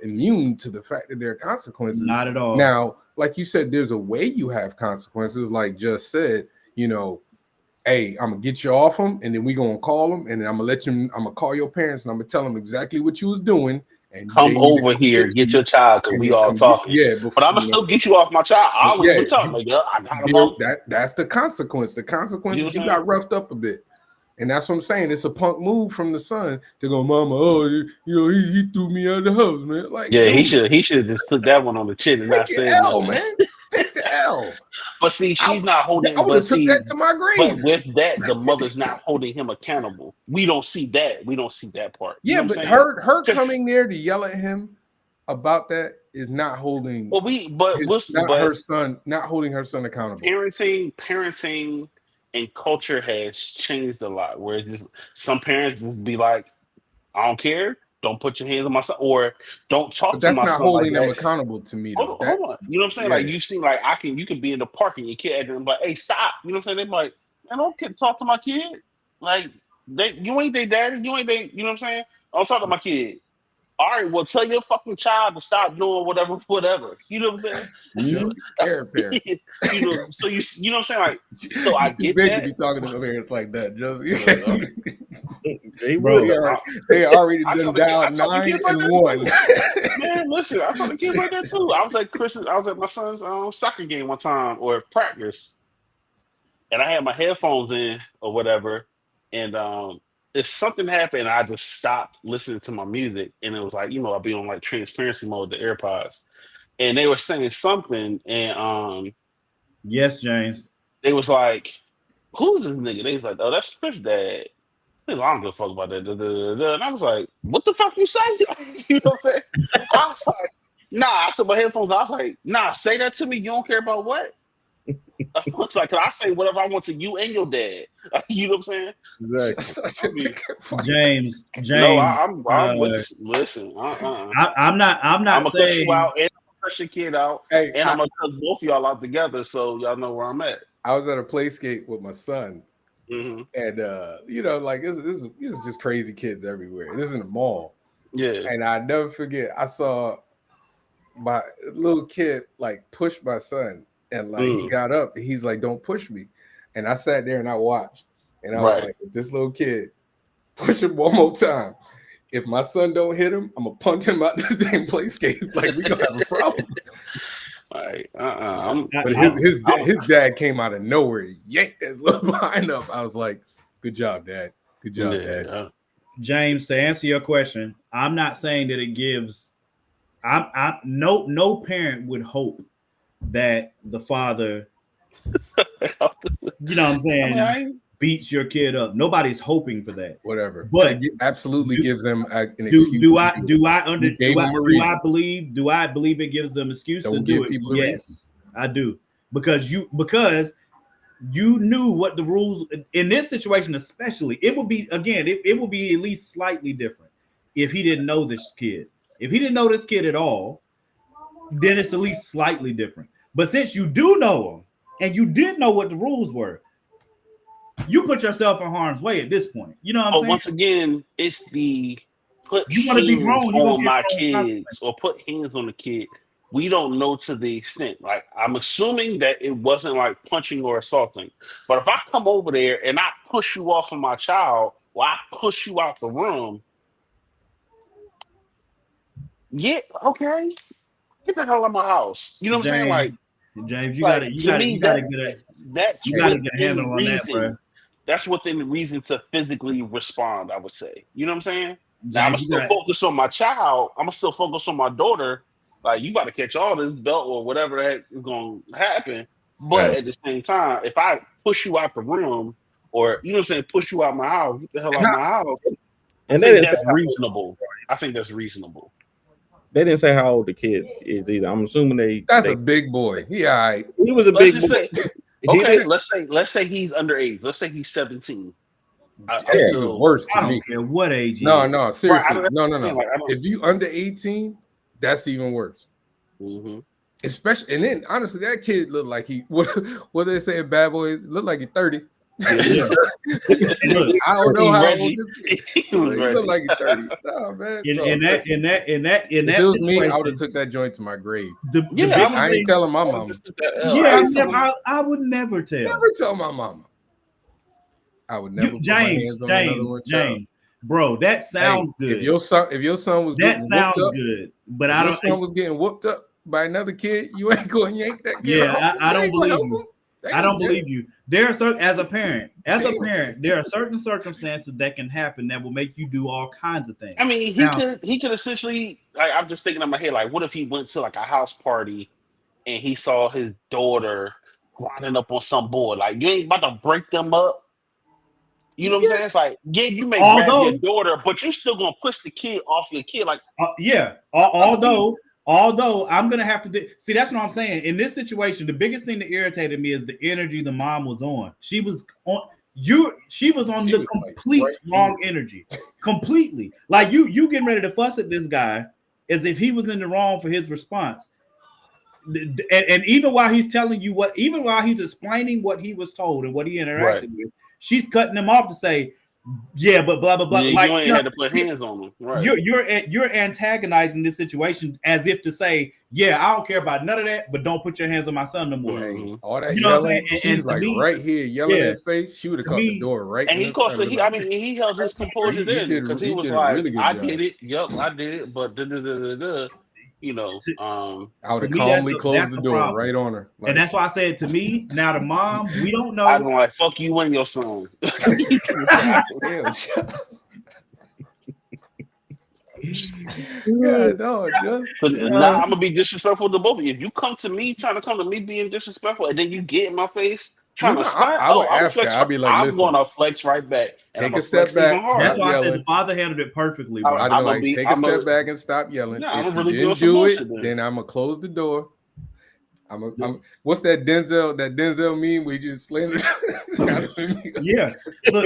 immune to the fact that there are consequences. Not at all. Now, like you said, there's a way you have consequences. Like just said, hey, I'm gonna get you off them, and then we gonna call them, and then I'm gonna call your parents, and I'm gonna tell them exactly what you was doing. And Come they need to over here, fix get you, your child, because and we then all come talking. Yeah, But I'm gonna still get you off my child. I don't even talk like that. I got him off. that's the consequence. The consequence You is know you what I'm got roughed up a bit. And that's what I'm saying. It's a punk move from the son to go, Mama, oh, he threw me out of the house, man. Like, Yeah, dude, he should just took that one on the chin and not take the said L, nothing. man. Take the L. But see, she's not holding. I would But have took see, that to my grave. but with that, the mother's not holding him accountable. We don't see that. We don't see that part. You Yeah, know what but I'm saying? her coming there to yell at him about that is not holding Well, her son, not holding her son accountable. parenting and culture has changed a lot. Where it's just, some parents just be like, I don't care. Don't put your hands on my son, or don't talk But to that's my not son like holding them that. accountable to me, though. Hold on. You know what I'm saying? Yeah. Like you seem like you can be in the park and your kid acting like, hey, stop. You know what I'm saying? They be like, I don't talk to my kid. Like you ain't their daddy. You ain't they. You know what I'm saying? I don't talk to my kid. All right, well, tell your fucking child to stop doing whatever. You know what I'm saying? You parent. So you know what I'm saying? Like, so I Too get big that. to be talking to parents like that. Just They Bro, will. they already I done told the kid- I dialed told the 9 kids like and that 1. Man, listen, I told the kids like that too. I was at my son's soccer game one time or practice, and I had my headphones in or whatever, and if something happened, I just stopped listening to my music, and it was like, I'd be on like transparency mode, the AirPods, and they were saying something, and yes, James. they was like, "Who's this nigga?" They was like, "Oh, that's Chris' dad." I don't give a fuck about that. And I was like, what the fuck you say? You know what I'm saying? I was like, nah, I took my headphones off. I was like, nah, say that to me. You don't care about what? It's like, can I say whatever I want to you and your dad? You know what I'm saying? Exactly. James. No, I'm with this. Listen, I'm not I'm gonna cuss saying you out and I'm gonna cuss your kid out, Hey, and I'm gonna cuss both of y'all out together, so y'all know where I'm at. I was at a play skate with my son, Mm-hmm. and you know, like this is just crazy kids everywhere. This is in the mall, Yeah. and I never forget. I saw my little kid like push my son, and like he got up. And he's like, "Don't push me," and I sat there and I watched, and I was like, if "This little kid push him one more time. If my son don't hit him, I'm gonna punch him out the damn play skate. Like we gonna have a problem." All right. But his dad came out of nowhere, yanked his little behind up. I was like, "Good job, Dad. Good job, Dad." James, to answer your question, I'm not saying that it gives. No parent would hope that the father, you know what I'm saying, beats your kid up. Nobody's hoping for that. Whatever. But it absolutely gives them an excuse. Do I believe it gives them excuse to do it? Yes, I do. Because you knew what the rules in this situation, especially, it would be again, it would be at least slightly different if he didn't know this kid. If he didn't know this kid at all, then it's at least slightly different. But since you do know him and you did know what the rules were, you put yourself in harm's way at this point. You know what I'm saying? Once again, it's the put you want to be grown on my kids or put hands on the kid. We don't know to the extent. Like, I'm assuming that it wasn't like punching or assaulting. But if I come over there and I push you off of my child, or I push you out the room, yeah, okay, get the hell out of my house. You know what I'm saying? Like, James, you gotta get a handle on that, bro. That's within the reason to physically respond, I would say. You know what I'm saying? Now, I'm gonna still focus on my child. I'm gonna still focus on my daughter. Like, you got to catch all this belt or whatever that is gonna happen. But at the same time, if I push you out the room, or you know what I'm saying, push you out my house, get the hell out of my house, and that's reasonable. I think that's reasonable. They didn't say how old the kid is either. I'm assuming that's a big boy. Yeah, he was a big boy. Okay, let's say he's underage. Let's say he's 17. That's even worse to me. I don't care what age. No, seriously, no. Like, if you under 18, that's even worse. Mm-hmm. Especially, and then honestly, that kid looked like he what they say in Bad Boys looked like he's 30. Yeah. I don't know how old this kid. He looked like he's 30. No, man. In that if it was me, I would have took that joint to my grave. I ain't telling my mama. I would never tell. Never tell my mama. I would never put my hands on another one. James, bro, that sounds good. If your son was that sounds good, but I don't. Your son was getting whooped up by another kid. You ain't going to yank that kid. Yeah, I don't believe you. I don't believe you. There are certain, as a parent, there are certain circumstances that can happen that will make you do all kinds of things. I mean, he could essentially. I'm just thinking in my head, like, what if he went to like a house party and he saw his daughter grinding up on some boy? Like, you ain't about to break them up. You know what I'm saying? It's like, yeah, you may grab your daughter, but you still gonna push the kid off your kid. Like, Although I'm gonna have to see, that's what I'm saying. In this situation, the biggest thing that irritated me is the energy the mom was on. She was on the complete wrong energy. Completely. Like you getting ready to fuss at this guy as if he was in the wrong for his response. And even while he's telling you even while he's explaining what he was told and what he interacted with, she's cutting him off to say, yeah, but blah blah blah. Yeah, like, you ain't had to put hands on them. Right. You're antagonizing this situation as if to say, yeah, I don't care about none of that, but don't put your hands on my son no more. Mm-hmm. All that yelling, she's like right here yelling in his face. She would have caught the door right. And he held his composure then because he was like, I did it. Yup, I did it. But you know, I would have calmly closed the door right on her. Like, and that's why I said to me, now the mom, we don't know. I'm like, fuck you and your son. God, no, now I'm gonna be disrespectful to both of you. If you come to me trying to come to me being disrespectful, and then you get in my face trying to start, I would ask her. I'd be like, I'm gonna flex right back. Take a step back. That's why I said the father handled it perfectly. Bro. I'd be like, take a step back and stop yelling. If you didn't do it, then I'm gonna close the door. What's that Denzel meme where you just slammed it? Yeah. Look,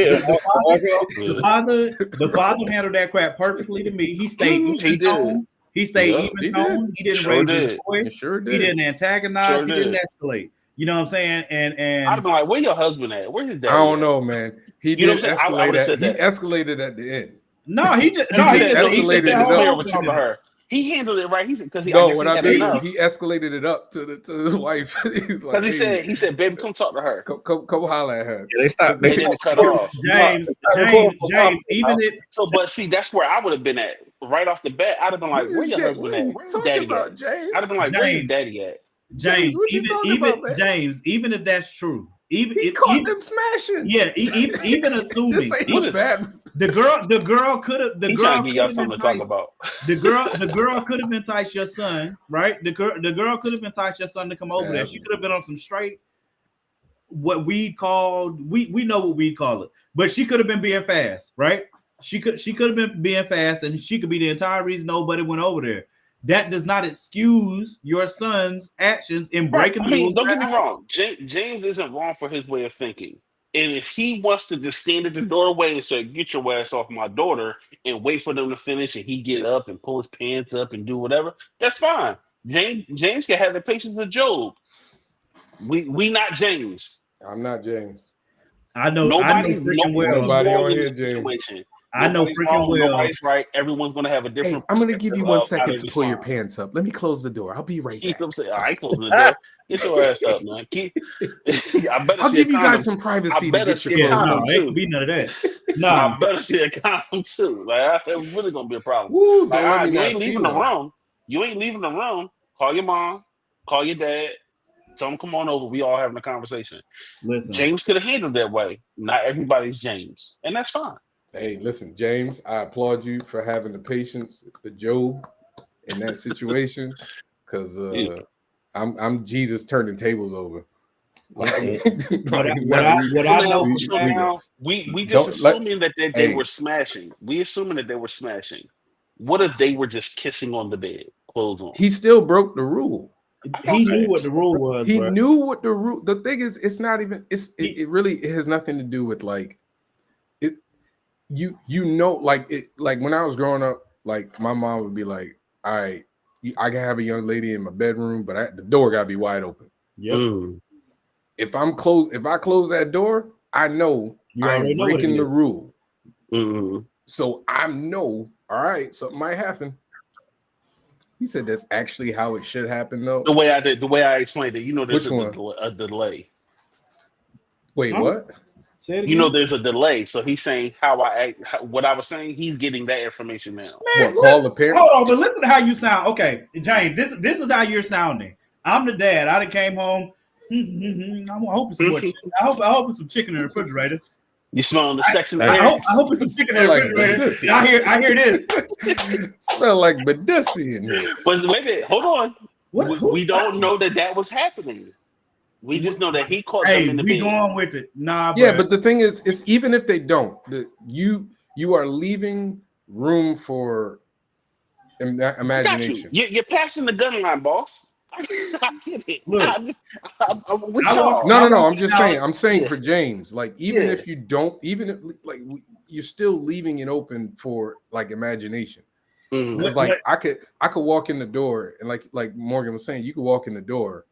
the father handled that crap perfectly to me. He stayed even tone. He stayed even tone. He didn't raise his voice. Sure did. He didn't antagonize. He didn't escalate. You know what I'm saying? And I'd be like, where your husband at? Where's his dad? I don't know, man. He did escalate. He escalated at the end. No, he escalated it up to her. He handled it right. He said because he escalated it up to his wife. He's like, he said, baby, come talk to her. Come holler at her. Yeah, they stopped. They didn't cut off. James. So, but see, that's where I would have been at right off the bat. I'd have been like, where your husband at? Where's his daddy at? I'd have been like, where's his daddy at? James, even if that's true, he caught them smashing. Yeah, even assuming the girl could have give y'all something to talk about. The girl could have enticed your son, right? The girl could have enticed your son to come over there. She could have been on some straight what we called we know what we call it, but she could have been being fast, right? She could have been being fast, and she could be the entire reason nobody went over there. That does not excuse your son's actions in breaking the rules. Don't get me wrong. James isn't wrong for his way of thinking. And if he wants to just stand at the doorway and say, get your ass off my daughter, and wait for them to finish, and he get up and pull his pants up and do whatever, that's fine. James can have the patience of Job. We not James. I'm not James. I know freaking well. Nobody on here, James. I know freaking well. Nobody's right. Everyone's going to have a different. Hey, I'm going to give you 1 second to pull your pants up. Let me close the door. I'll be right back. I ain't closing the door. Get your ass up, man. I'll give you guys some privacy to get your clothes on. Ain't be none of that. No, I better see a condom too. Like, it's really going to be a problem. Woo, like, you ain't leaving the room. You ain't leaving the room. Call your mom. Call your dad. Tell them come on over. We all having a conversation. Listen, James could have handled that way. Not everybody's James, and that's fine. Hey, listen, James, I applaud you for having the patience for Job in that situation, because I'm Jesus turning tables over. What I know, we just assuming that they were smashing. We assuming that they were smashing. What if they were just kissing on the bed, clothes on? He still broke the rule. He knew what the rule was. He knew what the rule. The thing is, it's not even. It really has nothing to do with like. You know, like when I was growing up, like my mom would be like, all right, I can have a young lady in my bedroom, but the door gotta be wide open. Yep. If I close that door, I know I'm breaking the rule. Mm-hmm. So I know, all right, something might happen. He said that's actually how it should happen, though. The way I explained it, you know, there's a delay. Wait, what? You know, there's a delay. So he's saying what I was saying. He's getting that information now. Man, call the parent. Hold on, but listen to how you sound. Okay, James, this is how you're sounding. I'm the dad. I done came home. I hope it's some chicken in the refrigerator. You smelling the sex in the air? I hope it's some chicken in the refrigerator. I hear this. Smell like Badussi in here. But maybe hold on. We don't know that was happening. We just know that he caught them in the bed. Going with it. Nah, yeah, but the thing is, it's even if they don't, you are leaving room for imagination. You're passing the gun line, boss. I get it. Look, no. I'm saying for James, like even if you don't, even if like you're still leaving it open for like imagination. Because like I could walk in the door and like Morgan was saying, you could walk in the door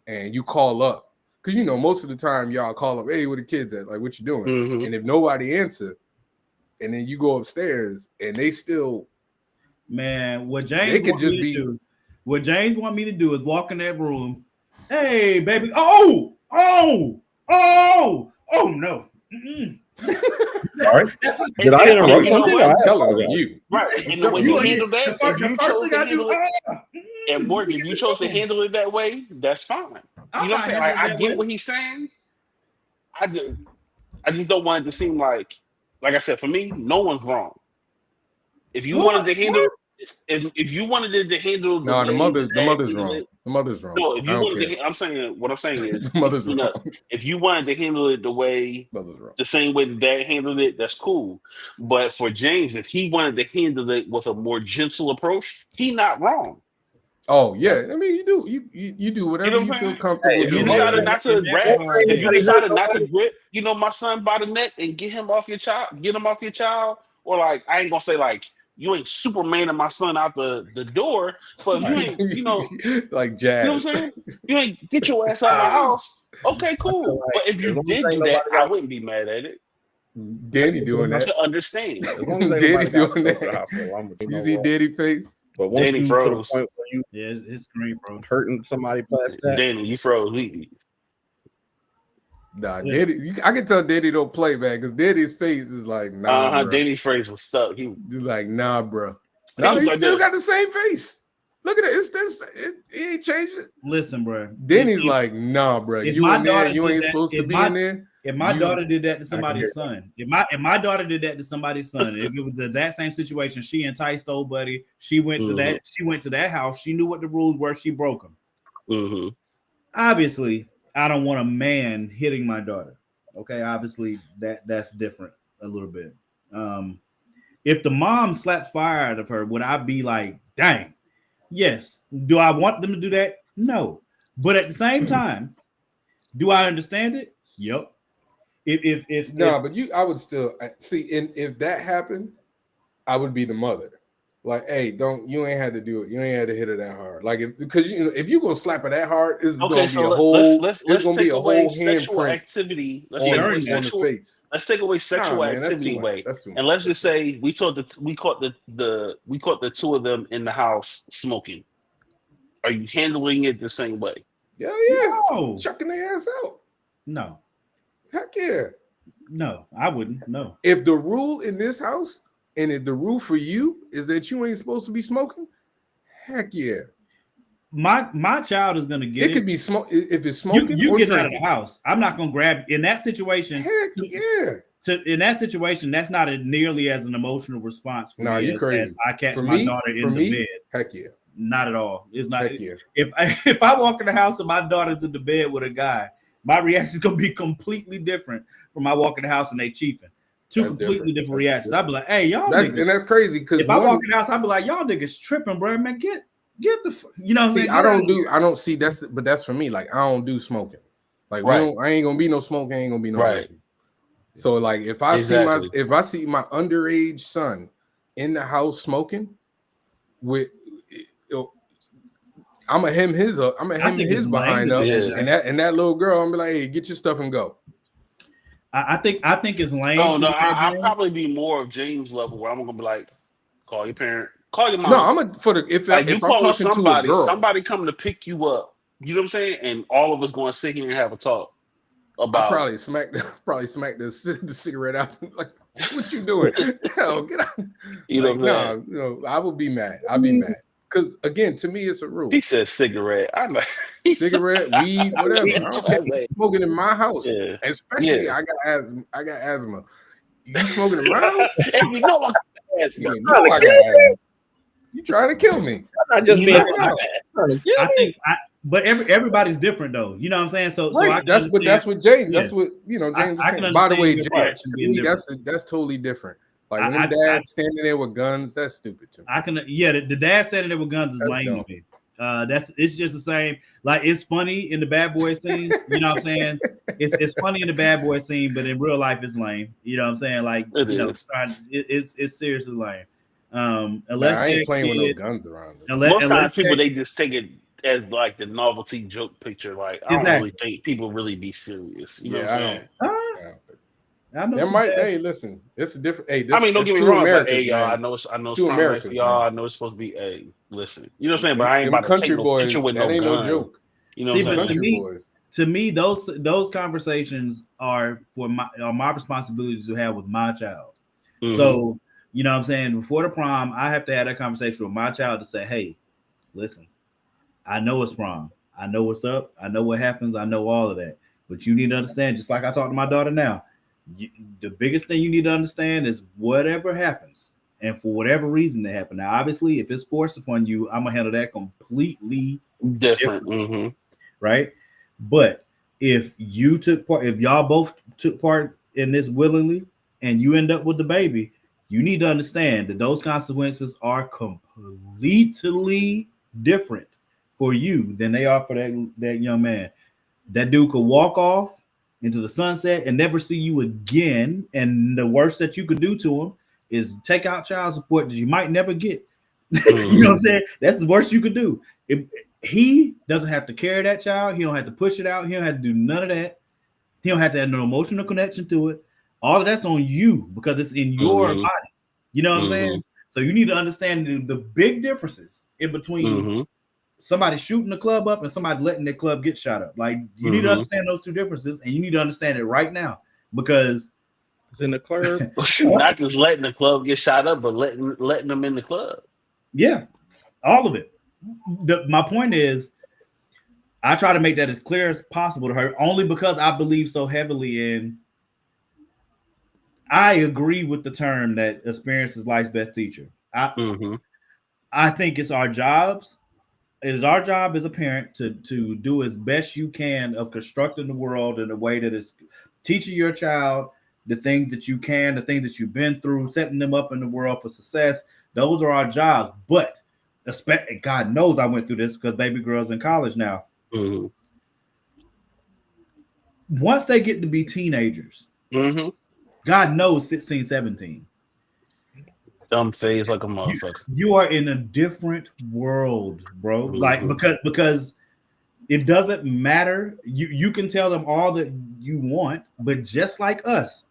and you call up, because most of the time y'all call up, hey, where the kids at? Like, what you doing? Mm-hmm. And if nobody answer, and then you go upstairs and they still, man, what James want me to do is walk in that room. Hey, baby. Oh no. All right. Did I interrupt something? I'm telling you. Right. And the way you handle that, if you chose to handle it, and Morgan, if you chose to handle it that way, that's fine. You know what I'm saying? Like, I get what he's saying. I just don't want it to seem like I said, for me, no one's wrong. If you wanted to handle if you wanted it to handle the mother's wrong. The mother's wrong. No, if you wanted to, what I'm saying is the mother's wrong. If you wanted to handle it the same way the dad handled it, that's cool. But for James, if he wanted to handle it with a more gentle approach, he's not wrong. Oh yeah, I mean you do you whatever what I'm you feel saying? comfortable If you doing. decided man. not to grab, Ain't if you nobody hurt decided not to nobody. grip, my son by the neck and get him off your child, get him off your child, or like I ain't gonna say like you ain't Supermaning my son out the door, but if you ain't, like you jazz. know what I'm saying? You ain't get your ass out my house. Okay, cool. like, But if you as long as did ain't do that, nobody I got- wouldn't be mad at it. Danny doing that. To understand. As long as ain't Danny nobody got to doing go to the that. hospital, I'm with You see Danny face? But once Danny you to the froze. point where you Yeah, his screen, bro. hurting somebody past that, Danny, you froze. We Nah, Danny. I can tell Danny don't play, man, because Danny's face is like, nah, bro. Danny's phrase was stuck. He's like, nah, bro. He No, was he like still this. got the same face. Look at it. It's this. He ain't changed it. Listen, bro. Danny's like, nah, bro. if You my in there? daughter You did ain't that- supposed to if be my- in there. If my You- daughter did that to hear somebody's son, if my daughter did that to somebody's son, if it was that same situation, she enticed old buddy. She went to that. She went to that house. She knew what the rules were. She broke them. Mm-hmm. Obviously, I don't want a man hitting my daughter. Okay, obviously that's different a little bit. If the mom slapped fire out of her, would I be like, dang? Yes. Do I want them to do that? No. But at the same time, do I understand it? Yep. If but I would still see, and if that happened, I would be the mother. Like, hey, you ain't had to do it. You ain't had to hit her that hard. Like, because if you gonna slap her that hard, it's gonna be a whole. let's gonna be take a away whole sexual handprint activity. Let's on, take away on the sexual. face. Let's take away sexual Nah, man, that's activity too much. away, That's too much. and let's just say we caught the two of them in the house smoking. Are you handling it the same way? Yeah, no, chucking their ass out. no, Heck yeah. no, I wouldn't. No. If the rule in this house and if the rule for you is that you ain't supposed to be smoking, heck yeah. My child is gonna get It could be smoke if it's smoking. You or get out of the drinking. house. I'm not gonna grab in that situation. Heck yeah. In that situation, that's not nearly as an emotional response for Nah, me you as crazy. I catch For my me- daughter for in me, the bed. Heck yeah. Not at all. It's not. Heck yeah. If I walk in the house and my daughter's in the bed with a guy, my reaction is gonna be completely different from I walk in the house and they chiefing. Two That's completely different. different That's reactions. I'd be like, hey, y'all niggas. And that's crazy because If I walk in the house, I'd be like, y'all niggas tripping, bro. Man, get the you know what I'm saying? I don't see but that's for me. Like I don't do smoking. Like Right. I ain't gonna be no smoking, ain't gonna be no Right. drinking. So like if I see my underage son in the house smoking with I'm gonna hem his behind up, Yeah. and that little girl, I'm gonna be like, hey, get your stuff and go. I think it's lame. Oh to no, do that, I'll James. probably be more of James level where I'm gonna be like, call your parent, call your mom. No, I'm if like you I'm calling talking somebody, to a girl, somebody coming to pick you up. You know what I'm saying? And all of us going to sit here and have a talk I about. probably smack the cigarette out. Like, what you doing? Hell, get out. You know what I'm saying? I would be mad. I'd be mad. Because again, to me, it's a rule. He said cigarette. I'm like Cigarette, weed, whatever. I don't care. Smoking in my house, Yeah. especially Yeah. I got asthma. You smoking in my house? And you know I got asthma. You know I got asthma. You trying to kill me? I'm not just You being. know, I think but everybody's different though. You know what I'm saying? So Right. I can That's what James. Yeah. That's what James. I was can saying. By the way, understand your James, reaction to being me, that's totally different. Like when I- dad standing there with guns, that's stupid to me. I can the dad standing there with guns is That's lame dumb. to me. It's just the same. Like it's funny in the bad boy scene. You know what I'm saying? It's funny in the bad boy scene, but in real life it's lame. You know what I'm saying? Like It you know, is. it's seriously lame. Nah, Unless I they're ain't playing with kid- no guns around. Most unless times people they- they just take it as like the novelty joke picture. Like I don't Exactly. really think people really be serious. You know what Yeah, I'm I saying? I know There some might. dads- Hey, listen, it's a different. Hey, I mean, don't get me two wrong. It's like, Americas, hey, y'all, man. I know it's two promised for Americas, y'all. man. I know it's supposed to be. Hey, listen. You know what I'm saying? But I ain't Them about to country take no boys, picture with that no ain't gun. no joke. You know See, what I'm but saying? Country me- boys. to me, those conversations are my responsibility to have with my child. Mhm. So, you know what I'm saying? Before the prom, I have to have that conversation with my child to say, hey, listen, I know it's prom. I know what's up. I know what happens. I know all of that. But you need to understand, just like I talk to my daughter now, the biggest thing you need to understand is whatever happens, and for whatever reason it happened. Now, obviously, if it's forced upon you, I'm going to handle that completely different. Mm-hmm. right? But if y'all both took part in this willingly and you end up with the baby, you need to understand that those consequences are completely different for you than they are for that young man. That dude could walk off into the sunset and never see you again. And the worst that you could do to him is take out child support that you might never get. You know what I'm saying? That's the worst you could do. He doesn't have to carry that child. He don't have to push it out. He don't have to do none of that. He don't have to have no emotional connection to it. All of that's on you because it's in your body. You know what I'm saying? So you need to understand the big differences in between somebody shooting the club up and somebody letting their club get shot up. Like you need to understand those two differences, and you need to understand it right now because it's in the club. Not just letting the club get shot up, but letting them in the club. Yeah, all of it. My point is, I try to make that as clear as possible to her, only because I believe so heavily in. I agree with the term that experience is life's best teacher. I think it's our jobs. It is our job as a parent to do as best you can of constructing the world in a way that is teaching your child the things that you can, the things that you've been through, setting them up in the world for success. Those are our jobs. But God knows I went through this because baby girl's in college now. Once they get to be teenagers, God knows 16, 17. Dumb phase like a motherfucker. You are in a different world, bro. Like because it doesn't matter. You can tell them all that you want, but just like us,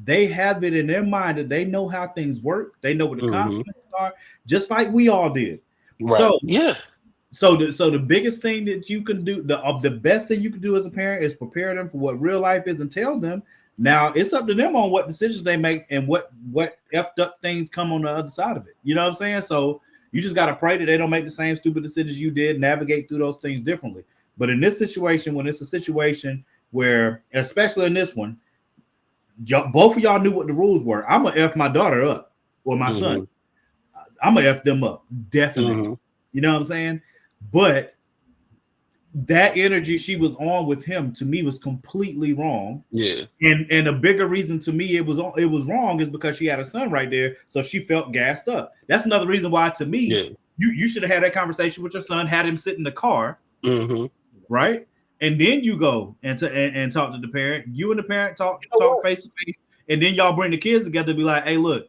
they have it in their mind that they know how things work. They know what the consequences are, just like we all did. Right. So yeah. So the biggest thing that you can do, the best thing you can do as a parent is prepare them for what real life is and tell them. Now it's up to them on what decisions they make and what effed up things come on the other side of it. You know what I'm saying? So you just got to pray that they don't make the same stupid decisions you did, navigate through those things differently. But in this situation, when it's a situation where, especially in this one, both of y'all knew what the rules were. I'm going to F my daughter up or my son. I'm going to F them up. Definitely. You know what I'm saying? But that energy she was on with him to me was completely wrong. Yeah. And a bigger reason to me it was wrong is because she had a son right there, so she felt gassed up. That's another reason why to me you should have had that conversation with your son, had him sit in the car, right? And then you go and talk to the parent. You and the parent talk face to face, and then y'all bring the kids together and be like, "Hey, look,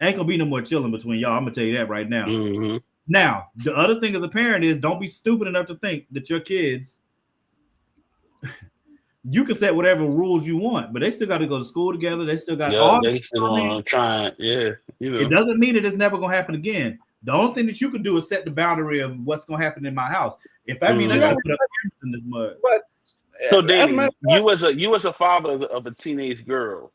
ain't gonna be no more chilling between y'all. I'm gonna tell you that right now." Now, the other thing as a parent is don't be stupid enough to think that your kids, you can set whatever rules you want, but they still got to go to school together. They still got all. They still on trying. Yeah, It doesn't mean that it's never gonna happen again. The only thing that you can do is set the boundary of what's gonna happen in my house. If I mean I gotta put up in this mud. But so Danny, you as a father of a teenage girl,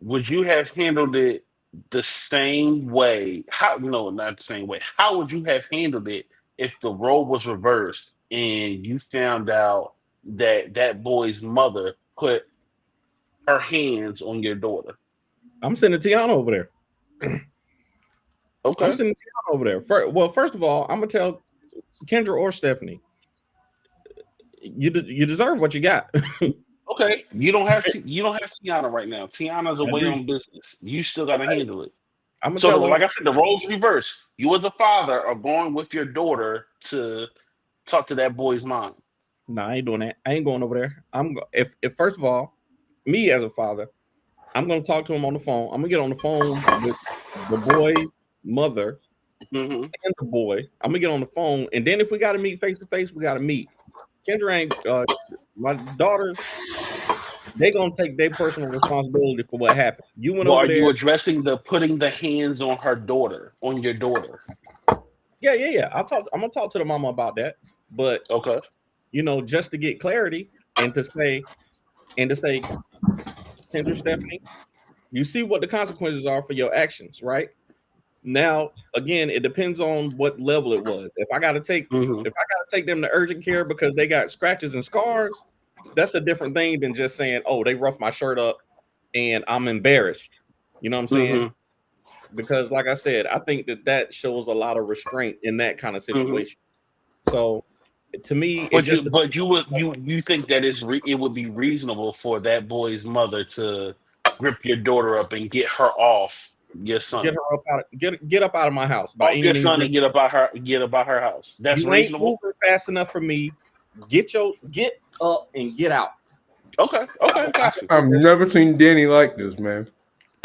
would you have handled it the same way? Not the same way. How would you have handled it if the role was reversed and you found out that boy's mother put her hands on your daughter? I'm sending Tiana over there. Okay. I'm sending Tiana over there. First of all, I'm gonna tell Kendra or Stephanie, you deserve what you got. Okay, you don't have Tiana right now. Tiana's away on business. You still got to handle it. Like I said, the roles reverse. You as a father are going with your daughter to talk to that boy's mom. No, I ain't doing that. I ain't going over there. If first of all, me as a father, I'm going to talk to him on the phone. I'm going to get on the phone with the boy's mother and the boy. I'm going to get on the phone, and then if we got to meet face to face, we got to meet. Kendra ain't my daughters. They're gonna take their personal responsibility for what happened. You went over there. Are you addressing putting the hands on your daughter? Yeah. I'm gonna talk to the mama about that. But okay, just to get clarity and to say, Kendra, Stephanie, you see what the consequences are for your actions, right? Now, again, it depends on what level it was. If I gotta take them to urgent care because they got scratches and scars, that's a different thing than just saying, "Oh, they roughed my shirt up and I'm embarrassed." You know what I'm saying? Because, like I said, I think that shows a lot of restraint in that kind of situation. So, to me, you think that it would be reasonable for that boy's mother to grip your daughter up and get her off Your son. Get her up out. Get up out of my house. By any Your means son and get about her house. That's you ain't reasonable. moving fast enough for me. Get up and get out. Okay, gotcha. I've never seen Danny like this, man.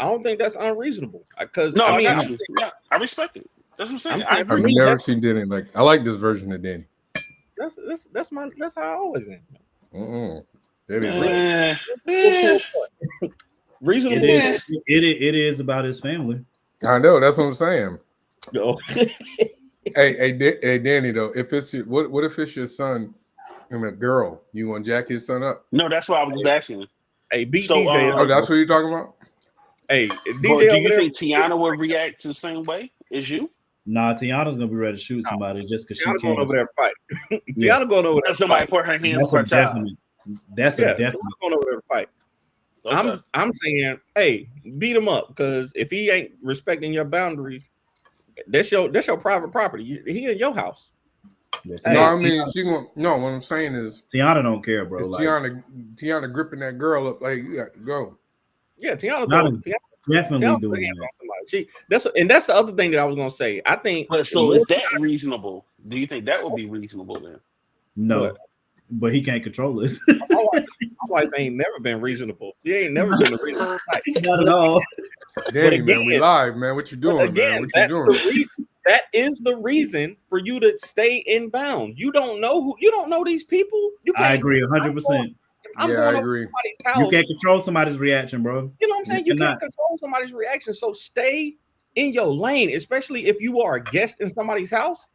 I don't think that's unreasonable. Because No, I mean, got you. Yeah, I respect it. That's what I'm saying. I I'm agree. I've me, never that's- seen Danny like. I like this version of Danny. that's how I always am. Danny like, Reasonable. It is about his family. I know. That's what I'm saying. No. Hey, Danny. Though, if it's what if it's your son and a girl, you want to jack his son up? No, that's why I was just asking. Hey, beat So, DJ. Oh, that's what you're talking about. Hey, But DJ. do over you there, think Tiana would react to the same way as you? Nah, Tiana's gonna be ready to shoot somebody just because she Tiana going can. over there to fight. Yeah. Tiana going over there If to somebody fight. put her hands That's on a her child. definite. That's Yeah, a Tiana definite. going over there to fight. Okay. I'm saying, hey, beat him up because if he ain't respecting your boundaries, that's your private property. He in your house. Yeah, No, I Tiana, mean she going. No, what I'm saying is, Tiana don't care, bro. if Like, Tiana gripping that girl up, like you got to go. Yeah, Tiana Tiana's Tiana definitely put doing her hands that. on somebody. That's the other thing that I was gonna say. I think. But so is that reasonable? Do you think that would be reasonable then? No, What? but he can't control it. My wife ain't never been reasonable. She ain't never been a reasonable type. Not at all. Danny, again- man, we live, man. What you But doing, man? again, What you that's doing? the reason. That is the reason for you to stay inbound. You don't know these people. You can't. I agree 100%. I'm Yeah, going I over agree. somebody's house. You can't control somebody's reaction, bro. You know what I'm saying? You You can't cannot. control somebody's reaction. So stay in your lane, especially if you are a guest in somebody's house.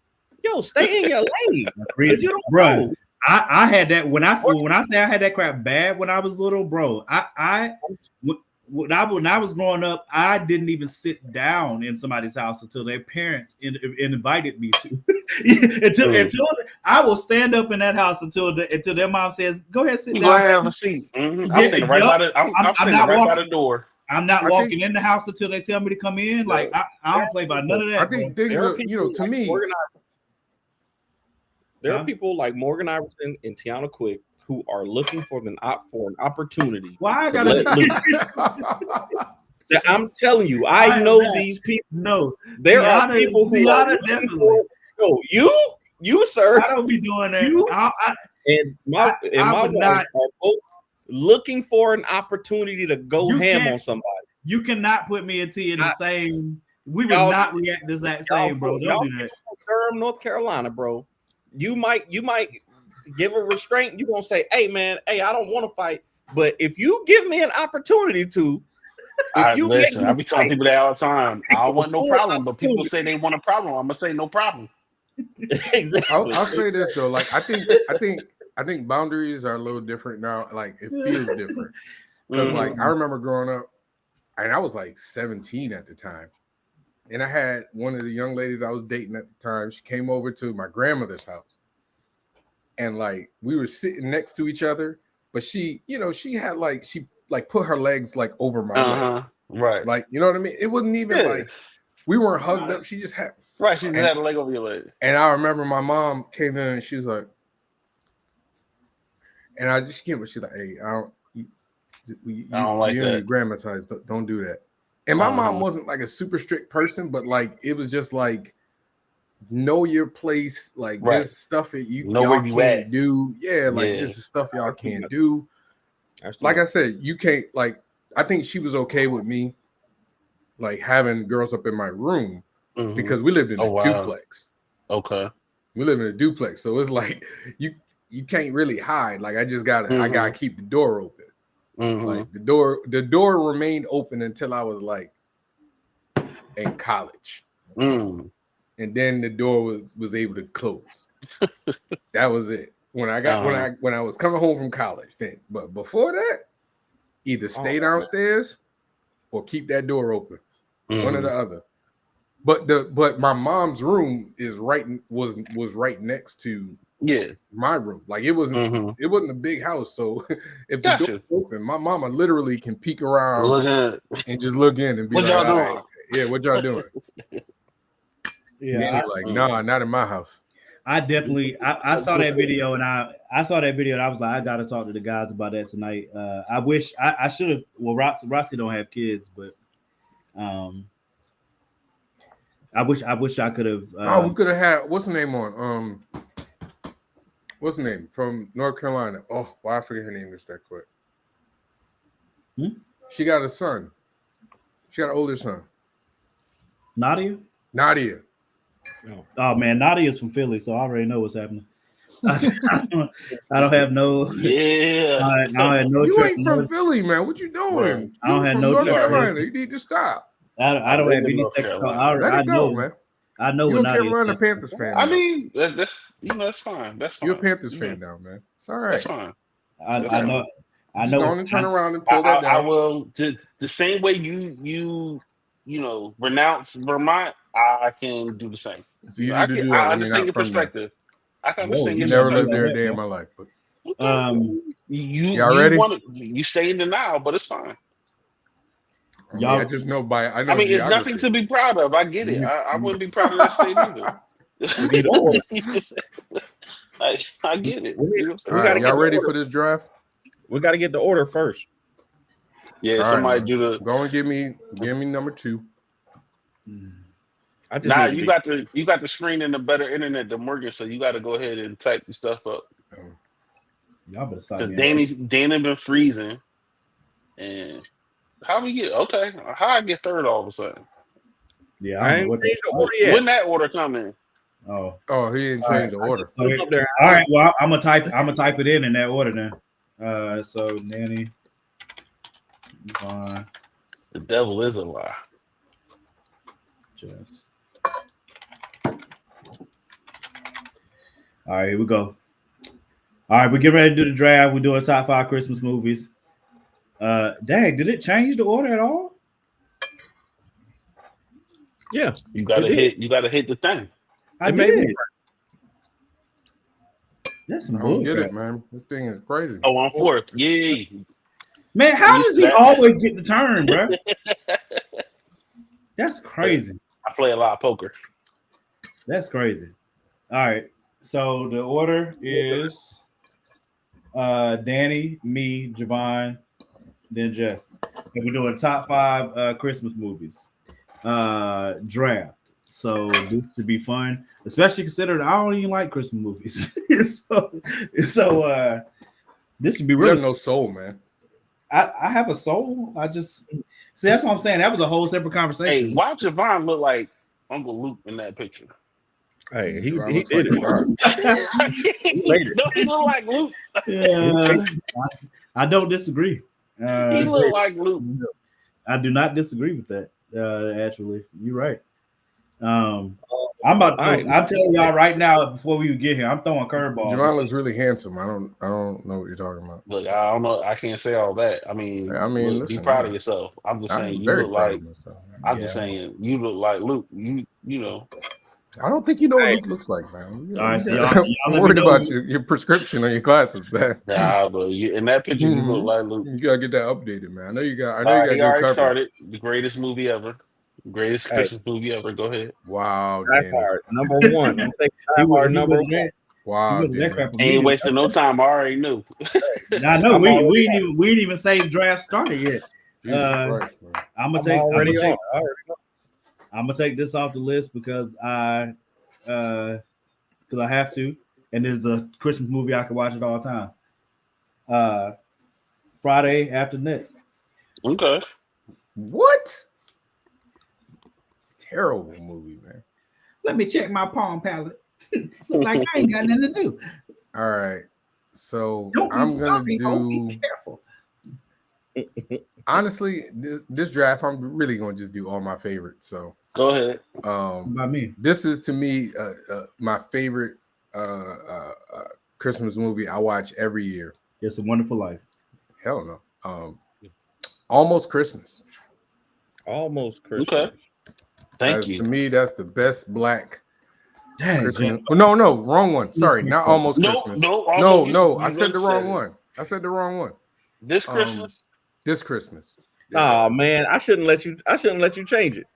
Yo, stay in your lane. 'Cause you don't Bro, know. I had that when I say I had that crap bad when I was little, bro. When I was growing up, I didn't even sit down in somebody's house until their parents invited me to. until I will stand up in that house until their mom says, "Go ahead, sit You down." go ahead and have a seat. I'm Yeah, sitting right by the. I'm I'm sitting not right by walking. the door. I'm not I walking think- in the house until they tell me to come in. Like I don't play by none of that. I think bro. things There are, people to like me. Morgan Iverson. There Huh? are people like Morgan Iverson and Tiana Quick who are looking for an opportunity. Why I to let gotta loose. I'm telling you, I know these people. no. There are Tiana- people who Tiana are looking definitely. for. No, you, sir, I don't be doing that. You- I and my would wife not- are both looking for an opportunity to go You ham can't- on somebody. You cannot put me and T in the I- same. We would Y'all- not react the exact same, bro. y'all Don't do that. from Durham, North Carolina, bro. You might give a restraint. You gonna say, "Hey, man, hey, I don't want to fight." But if you give me an opportunity to, if you Listen, make I me be telling fight, people that all the time. I don't want no Full problem, but people opportunity. say they want a problem. I'm gonna say no problem. exactly. I'll say this though, like I think boundaries are a little different now. Like it feels different because Mhm. like I remember growing up, and I was like 17 at the time, and I had one of the young ladies I was dating at the time. She came over to my grandmother's house, and like we were sitting next to each other, but she had she put her legs like over my legs, Right. like you know what I mean. It wasn't even Yeah. like we weren't hugged up. She just had. Right. She just had a leg over your leg. And I remember my mom came in and she was like, and I just came, she's like, "Hey, I don't like you're that. Your grandma's house, don't do that." And my mom Uh-huh. wasn't like a super strict person, but like it was just like know your place, like Right. this stuff that Know y'all where you can't at. do. Yeah, like Yeah. this is stuff y'all can't do. Like I said, you can't like. I think she was okay with me, like having girls up in my room Mhm. because we lived in a Oh, wow. duplex. Okay. We live in a duplex, so it's like you can't really hide. Like I just gotta I gotta keep the door open. Mhm. Like the door remained open until I was like in college, Mm. and then the door was able to close. That was it. When I got when I was coming home from college, then. But before that, either stay downstairs or keep that door open. One or the other. But my mom's room was right next to my room. Like it wasn't it wasn't a big house. So if the door was open, my mama literally can peek around and just look in and be what like, y'all "All doing? right, yeah, what y'all doing?" Yeah, like, no, not in my house. I definitely I saw that video and I saw that video and I was like, I gotta talk to the guys about that tonight. I wish I should have. Well, Rossi don't have kids, but I wish I could have. Oh, we could have had what's the name on what's the name from North Carolina? Oh, why I forget her name just that quick. She got a son. She got an older son. Nadia. No. Oh man, Nadia's from Philly, so I already know what's happening. I don't have no. Yeah. I don't have no. You ain't from Philly, man. What you doing? I don't You have from no North trip. Carolina. You need to stop. I don't have live in any North second. Carolina. Let I it go, know, man. I know You're what a Nadia's Carolina from. Panthers fan. I now. mean, that's that's fine. That's fine. You're a Panthers Yeah, fan now, man. It's all right. That's fine. I That's know. I Just know. go on and turn around and pull that I down. will the same way you renounce Vermont. I can do the same. It's easy I to can. do that I when you're understand not your from there. perspective. I can Whoa, understand you your Never know lived there a that, day in man. my life. But Y'all ready? You stay in denial, but it's fine. Y'all- I just know I know I mean, it's geography. nothing to be proud of. I get it. I wouldn't be proud of that state either. We need an order. I get it. We You know what I'm All saying? gotta right, get y'all the ready order. for this draft? We got to get the order first. Yeah, All right, somebody man. do the. Go and give me number 2. I just Nah, need to you got the screen and the better internet than Morgan, so you got to go ahead and type the stuff up. Y'all better stop Because me. Dana been freezing, and how we get how I get third all of a sudden? Yeah, I I don't know ain't what changed the order yet. When that order come in? Oh, Oh, he didn't all change right. the order. So, Look up there. all right. Well, I'm gonna type it in that order then. So Nanny, Vaughn, The devil is a lie. Jess. All right, here we go. All right, we're getting ready to do the draft. We're doing top 5 Christmas movies. Dang, did it change the order at all? Yeah, You gotta It did. hit the thing. I It made me did. That's some I don't get bullcrap. it, man. This thing is crazy. Oh, I'm fourth. Yay. Man, how Used does to he that. always get the turn, bro? That's crazy. I play a lot of poker. That's crazy. All right. So the order is Danny, me, Javon, then Jess. And we're doing top 5 Christmas movies. Draft. So this should be fun, especially considering I don't even like Christmas movies. so this should be You really have no soul, man. I have a soul. I just see that's what I'm saying. That was a whole separate Hey, conversation. why Javon look like Uncle Luke in that picture? Hey, he Looks did like it. God. Don't he look like Luke? Yeah, I don't disagree. He look like Luke. I do not disagree with that. Actually, you're right. I'm about. To, All right. I'm telling y'all right now before we get here, I'm throwing curveballs. Javon looks really handsome. I don't know what you're talking about. Look, I don't know. I can't say all that. I mean, look, be listen, proud of man. yourself. I'm just saying I'm you very look proud like. of myself. Man. I'm just saying you look like Luke. You know. I don't think you know what Hey. Luke looks like, man. All right, so y'all I'm let me worried know. about your prescription on your glasses, man. Nah, but in that picture you look like Luke. You gotta get that updated, man. I know you got. I know All you right, he got good already coverage. started. The greatest movie ever. Greatest Hey. Christmas movie ever. Go ahead. Wow, Die Danny. Hard, number 1. I'm taking Die He Hard, was number 1. that. Wow, He was that Danny. crap Ain't immediately. wasting no time. I already knew. I know I'm we already didn't even say draft started yet. Jesus Christ, man. I'm I'm gonna already on. I already know. I'm gonna take this off the list because I have to, and there's a Christmas movie I can watch at all times. Friday After Next. Okay. What? Terrible movie, man. Let me check my Palm Palette. Look like I ain't got nothing to do. All right. So Don't be I'm gonna sorry, ho. do. Be careful. Honestly, this draft, I'm really gonna just do all my favorites. So, Go ahead. By me. this is to me my favorite Christmas movie I watch every year. It's a Wonderful Life. Hell no. Almost Christmas. Almost Christmas. Okay. Thank you. To me, that's the best black Dang, Christmas. Jess. Oh, no, wrong one. Sorry, not almost No, Christmas. no, No, I you said the said wrong it. one. I said the wrong one. This Christmas. This Christmas. Oh man, I shouldn't let you change it.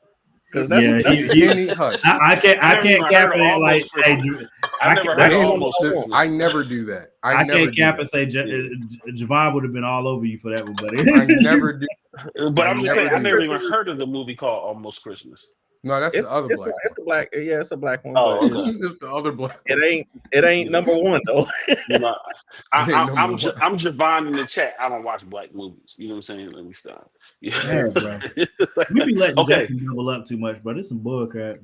Because that's, Yeah, that's Danny, hush. I can't I never even cap heard it of like Almost Christmas. I never heard Danny, of almost listen, Christmas. I never do that. I never can't do cap that. and say Javon would have been all over you for that one, buddy. I never do. But I'm just saying, I do never that. even heard of the movie called Almost Christmas. No, that's the other black. It's a black. Yeah, it's a black one. Oh, but okay. It's the other black. it ain't number one though. You know, It ain't number I'm one. Javon in the chat. I don't watch black movies. You know what I'm saying? Let me stop. Yeah, bro. We be letting Okay. Justin double up too much, bro. This some bull crap.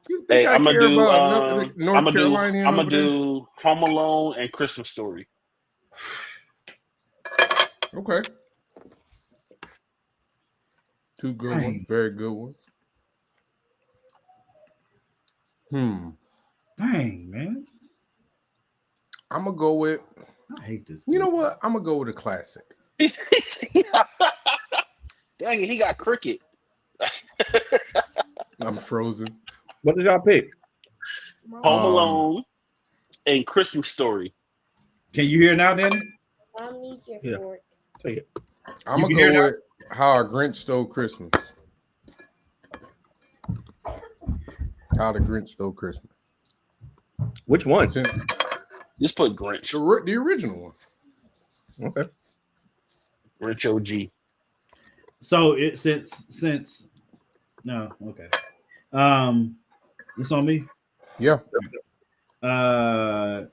You Hey, think I I'm gonna care do. about North I'm Carolina? gonna do Home Alone and Christmas Story. Okay. Two good ones. Dang. Very good ones. Dang, man. I'm gonna go with. I hate this. You know what? I'm gonna go with a classic. Dang it, he got cricket. I'm frozen. What did y'all pick? Home Alone and Christmas Story. Can you hear now, Danny? I'll need your Yeah. fork. Take it. I'm You gonna can hear go with How a Grinch Stole Christmas. How the Grinch Stole Christmas. Which one? It's in Just put Grinch. the original one. Okay. Grinch OG. So it since no, okay. It's on me. Yeah. I'm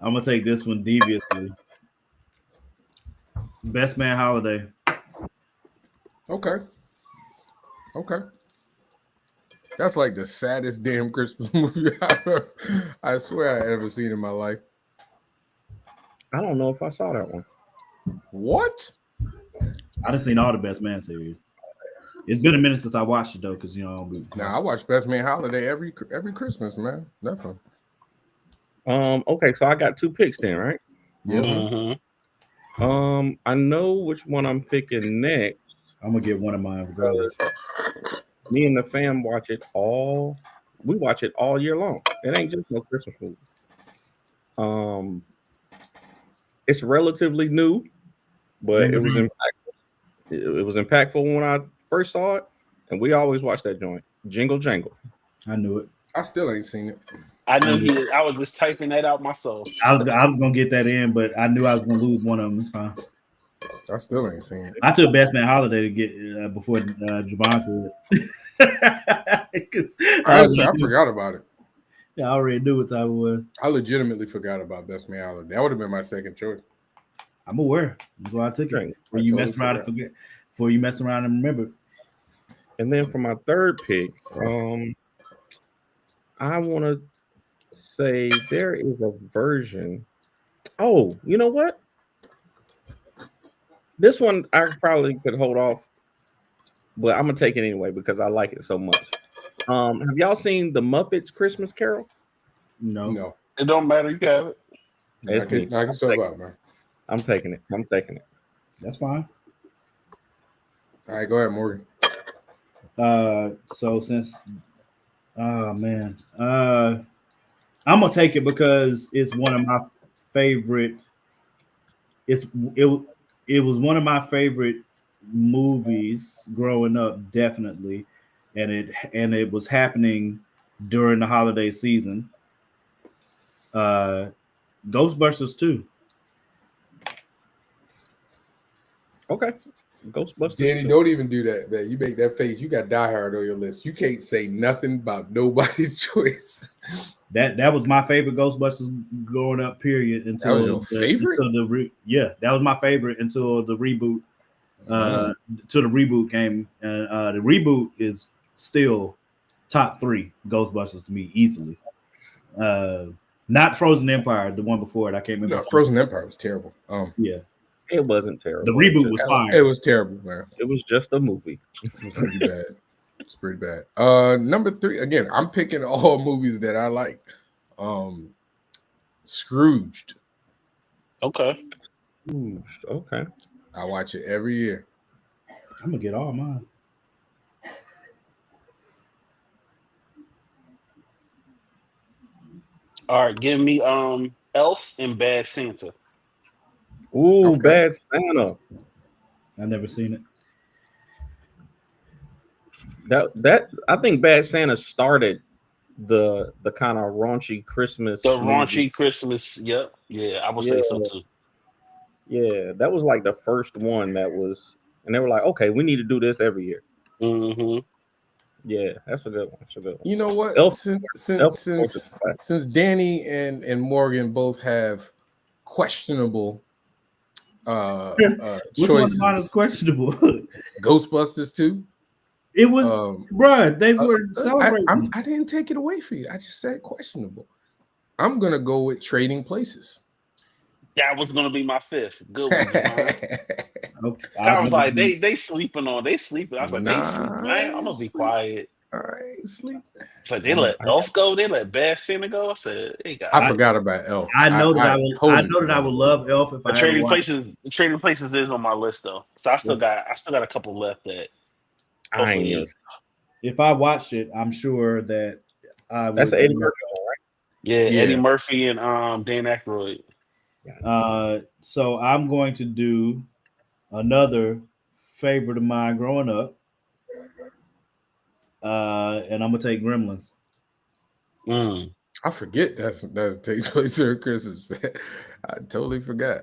gonna take this one deviously. Best Man Holiday. Okay. That's like the saddest damn Christmas movie I swear I ever seen in my life. I don't know if I saw that one. What? I done seen all the Best Man series. It's been a minute since I watched it though, because you know I don't be. Nah, I watch Best Man Holiday every Christmas, man. Definitely. Okay, so I got two picks then, right? Yeah, Mhm. I know which one I'm picking next. I'm gonna get one of mine regardless. Me and the fam watch it all. We watch it all year long. It ain't just no Christmas movie. It's relatively new, but it was impactful. It was impactful when I first saw it, and we always watch that joint. Jingle Jangle. I knew it. I still ain't seen it. I knew I was just typing that out myself. I was gonna get that in, but I knew I was gonna lose one of them. It's fine. I still ain't seen it. I took Best Man Holiday to get before Javon could. I forgot about it. Yeah, I already knew what time it was. I legitimately forgot about Best Man Holiday. That would have been my second choice. I'm aware. That's why I took it. Before I you totally mess around and forgot. forget. Before you mess around and remember. And then for my third pick, I want to say there is a version. Oh, you know what? This one I probably could hold off, but I'm gonna take it anyway because I like it so much. Have y'all seen the Muppets Christmas Carol? No. It don't matter. You have it. It's me. I can sub out, man. I'm taking it. That's fine. All right, go ahead, Morgan. So since man. I'm gonna take it because it's one of my favorite. It was one of my favorite movies growing up, definitely, and it was happening during the holiday season. Ghostbusters 2. Okay. Ghostbusters. Danny, don't even do that, man. You make that face. You got Die Hard on your list. You can't say nothing about nobody's choice. That was my favorite Ghostbusters growing up. Period. Until That was your favorite? That was my favorite until the reboot. To the reboot came, and the reboot is still top 3 Ghostbusters to me easily. Not Frozen Empire, the one before it. I can't remember. No, Frozen Empire was terrible. Yeah, It wasn't terrible. the reboot was fine. It was terrible, man. It was just a movie. It was pretty bad. It's pretty bad. Number 3, again, I'm picking all movies that I like. Scrooged. Okay. Ooh, okay. I watch it every year. I'm gonna get all mine. All right. Give me Elf and Bad Santa. Ooh, Okay. Bad Santa. I never seen it. That I think Bad Santa started the kind of raunchy Christmas. The movie. raunchy Christmas. Yep. Yeah, I would say so too. Yeah, that was like the first one that was and they were like, okay, we need to do this every year. Mm-hmm. Yeah, that's a good one. That's a good one. You know what? Elf- Since Danny and Morgan both have questionable Which one choices, of mine is questionable? Ghostbusters 2. It was, bruh, they were celebrating. I didn't take it away for you. I just said questionable. I'm gonna go with Trading Places. That was gonna be my fifth. Good one, Javon. Okay, I was like, seen- they sleeping on. They sleeping. I was like, they sleeping. Man, I'm gonna be quiet. I ain't sleep. It's like they let Elf go. They let Bad Santa go. I said, hey guys. I forgot about Elf. I know that I will. totally I know that I would love Elf if The I Trading Places is on my list though. So I still got a couple left that. I ain't even- If I watched it, I'm sure that I would. That's the Eddie Murphy one, right? Yeah, Eddie Murphy and Dan Aykroyd. So I'm going to do another favorite of mine growing up, and I'm gonna take Gremlins. I forget that takes place during Christmas. I totally forgot.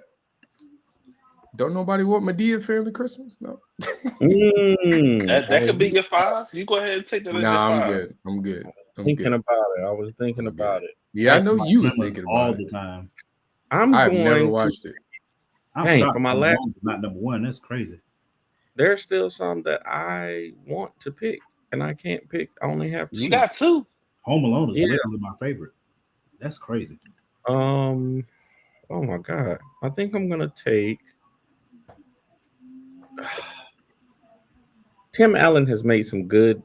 Don't nobody want Madea Family Christmas? No. That could be your 5. You go ahead and take that. Nah, as I'm your 5. good. I'm good. Thinking about it. I was thinking about it. Yeah, I know you was Gremlins thinking all about the it. time. I've never watched it. I'm Dang, shocked for my Home last- Alone is not number one. That's crazy. There's still some that I want to pick, and I can't pick. I only have 2. You got 2. Home Alone is Yeah. literally my favorite. That's crazy. Oh my god. I think I'm gonna take. Tim Allen has made some good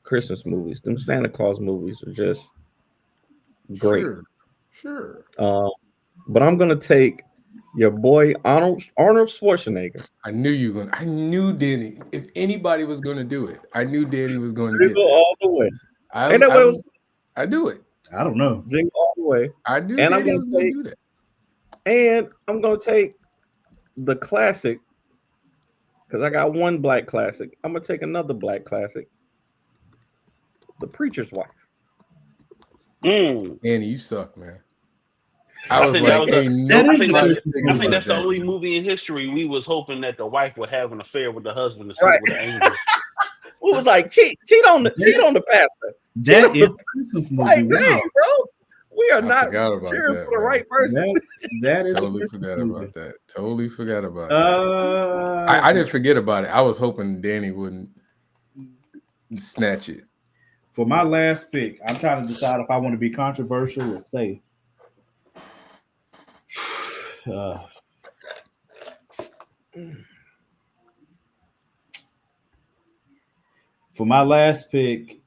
Christmas movies. Them Santa Claus movies are just great. Sure. But I'm gonna take your boy Arnold Schwarzenegger. I knew you were gonna. I knew Danny. If anybody was gonna do it, I knew Danny was going to Jingle get all the way. I do it. I don't know. Jingle all the way. I knew And I'm Danny gonna was going take- to do that. And I'm gonna take the classic because I got one black classic. I'm gonna take another black classic. The Preacher's Wife. Danny, you suck, man. I I was think like, that was ain't I nobody think thinking that's about the that. only movie in history we was hoping that the wife would have an affair with the husband to sleep Right. with an angel. We was like cheat on the pastor. That is Christmas movie. Like, Wow. dang, bro, we are I not forgot about cheering that, for the man. right person. That is a Totally Christmas forgot movie. about that. Totally forgot about that. I didn't forget about it. I was hoping Danny wouldn't snatch it. For my last pick, I'm trying to decide if I want to be controversial or safe. For my last pick,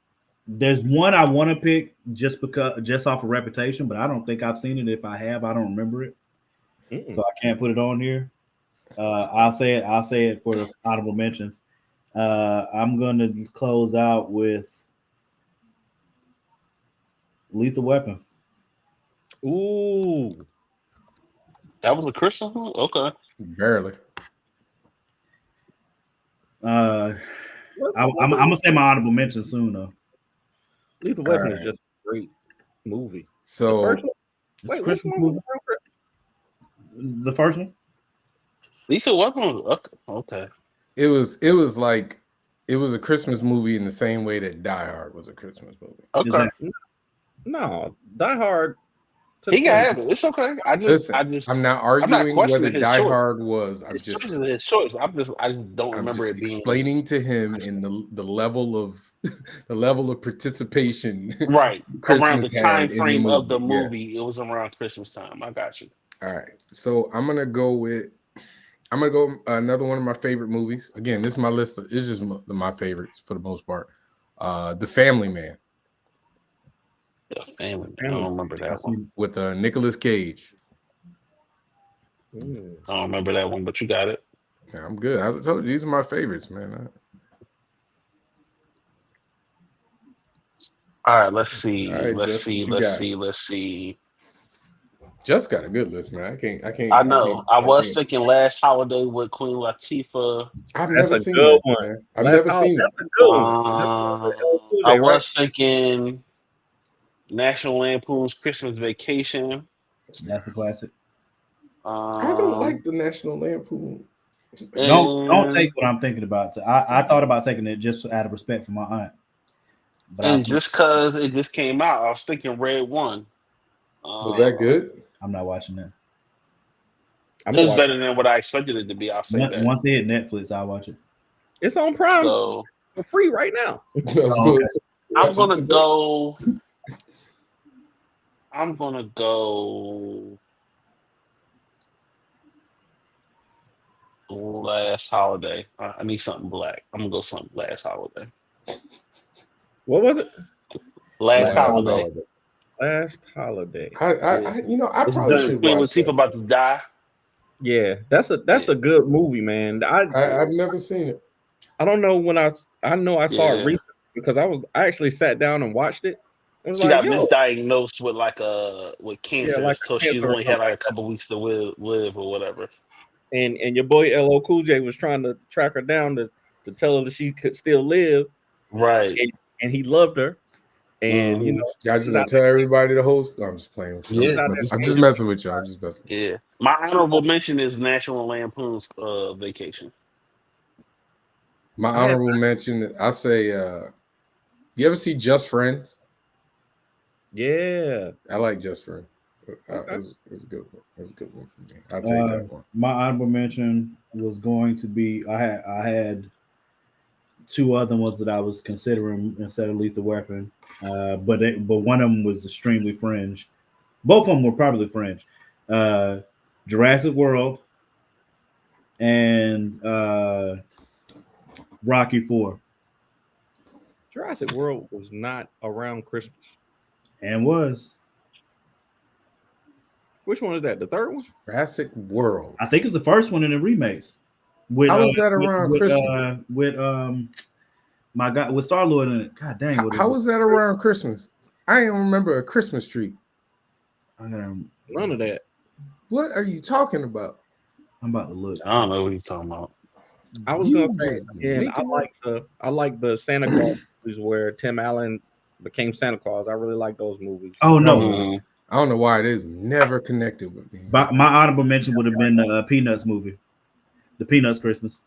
there's one I want to pick just off of reputation, but I don't think I've seen it. If I have, I don't remember it, so I can't put it on here. I'll say it for the honorable mentions. I'm gonna close out with Lethal Weapon. Ooh, That was a Christmas one? Okay. Barely. I'm gonna say my honorable mention soon though. Lethal Weapon All is right. just a great movie. So The first one? It's Wait, a which Christmas one was movie. the first? The first one. Lethal Weapon was okay. it was like it was a Christmas movie in the same way that Die Hard was a Christmas movie. Okay. No, Die Hard. took He can place- have it. It's okay. Listen, I'm not arguing whether questioning his Die choice. Hard was. I'm His choice just is his choice. I just don't I'm remember just it being explaining to him in the level of the level of participation right around the Christmas time had in frame the of the movie. Yeah. movie. It was around Christmas time. I got you. All right. So I'm gonna go another one of my favorite movies. Again, this is my list. It's just my favorites for the most part. The Family Man The Family. I don't remember that one. with Nicolas Cage. I don't remember that one, but you got it. Yeah, I'm good. I told you these are my favorites, man. All right, let's see. All right, let's Jeff, see. what you Let's got? see. Let's see. Just got a good list, man. I can't. I know. I was thinking Last Holiday with Queen Latifah. I've That's never a seen good that, one. man. I've Last never Holiday, seen it. That's a good one. I Right? was thinking National Lampoon's Christmas Vacation. That's a classic. I don't like the National Lampoon. Don't And, take what I'm thinking about. I thought about taking it just out of respect for my aunt. But I and see, just because it just came out, I was thinking Red One. Was that good? I'm not watching that. I'm It gonna was watch better it. than what I expected it to be. I'll say that. Once it hit Netflix, I'll watch it. It's on Prime So for free right now. I was Oh, gonna okay. say, I'm watch it gonna today. go. I'm gonna go Last Holiday. I need something black. I'm gonna go something Last Holiday. What was it? Last Last Holiday. Last Holiday. I It's probably done. should Queen watch Latifah that. about to die. Yeah, that's a good movie, man. I've never seen it. I don't know when I know I saw it Yeah. recently because I actually sat down and watched it. It was She like, got yo, misdiagnosed with yeah, cancer, like so she's cancer or only had something like a like that. couple weeks to live or whatever. And your boy LL Cool J was trying to track her down to tell her that she could still live, Right. and he loved her. And you Mhm. know, Y'all just gonna tell everybody the host? No, I'm just playing with you. Yeah. I'm just messing with you. I'm just messing with you. Yeah. My honorable mention is National Lampoon's Vacation. My honorable mention, I say, you ever see Just Friends? yeah, I like Just Friends. Okay. It's a good one. It's a good one for me. I'll take that one. My honorable mention was going to be I had two other ones that I was considering instead of Lethal Weapon, but one of them was extremely fringe. Both of them were probably fringe. Jurassic World and Rocky 4, Jurassic World was not around Christmas. and was Which one is that? The third one? Jurassic World. I think it's the first one in the remakes. With, How was that around Christmas? With my God, with Star Lord in it. God dang, How was that around Christmas? I don't remember a Christmas tree. None of that. What are you talking about? I'm about to look. I don't know what he's talking about. I was You gonna say just again, making I like the Santa Claus movies where Tim Allen became Santa Claus. I really like those movies. Oh no, Mhm. I don't know why it is never connected with me. but my honorable mention would have been the Peanuts movie, the Peanuts Christmas.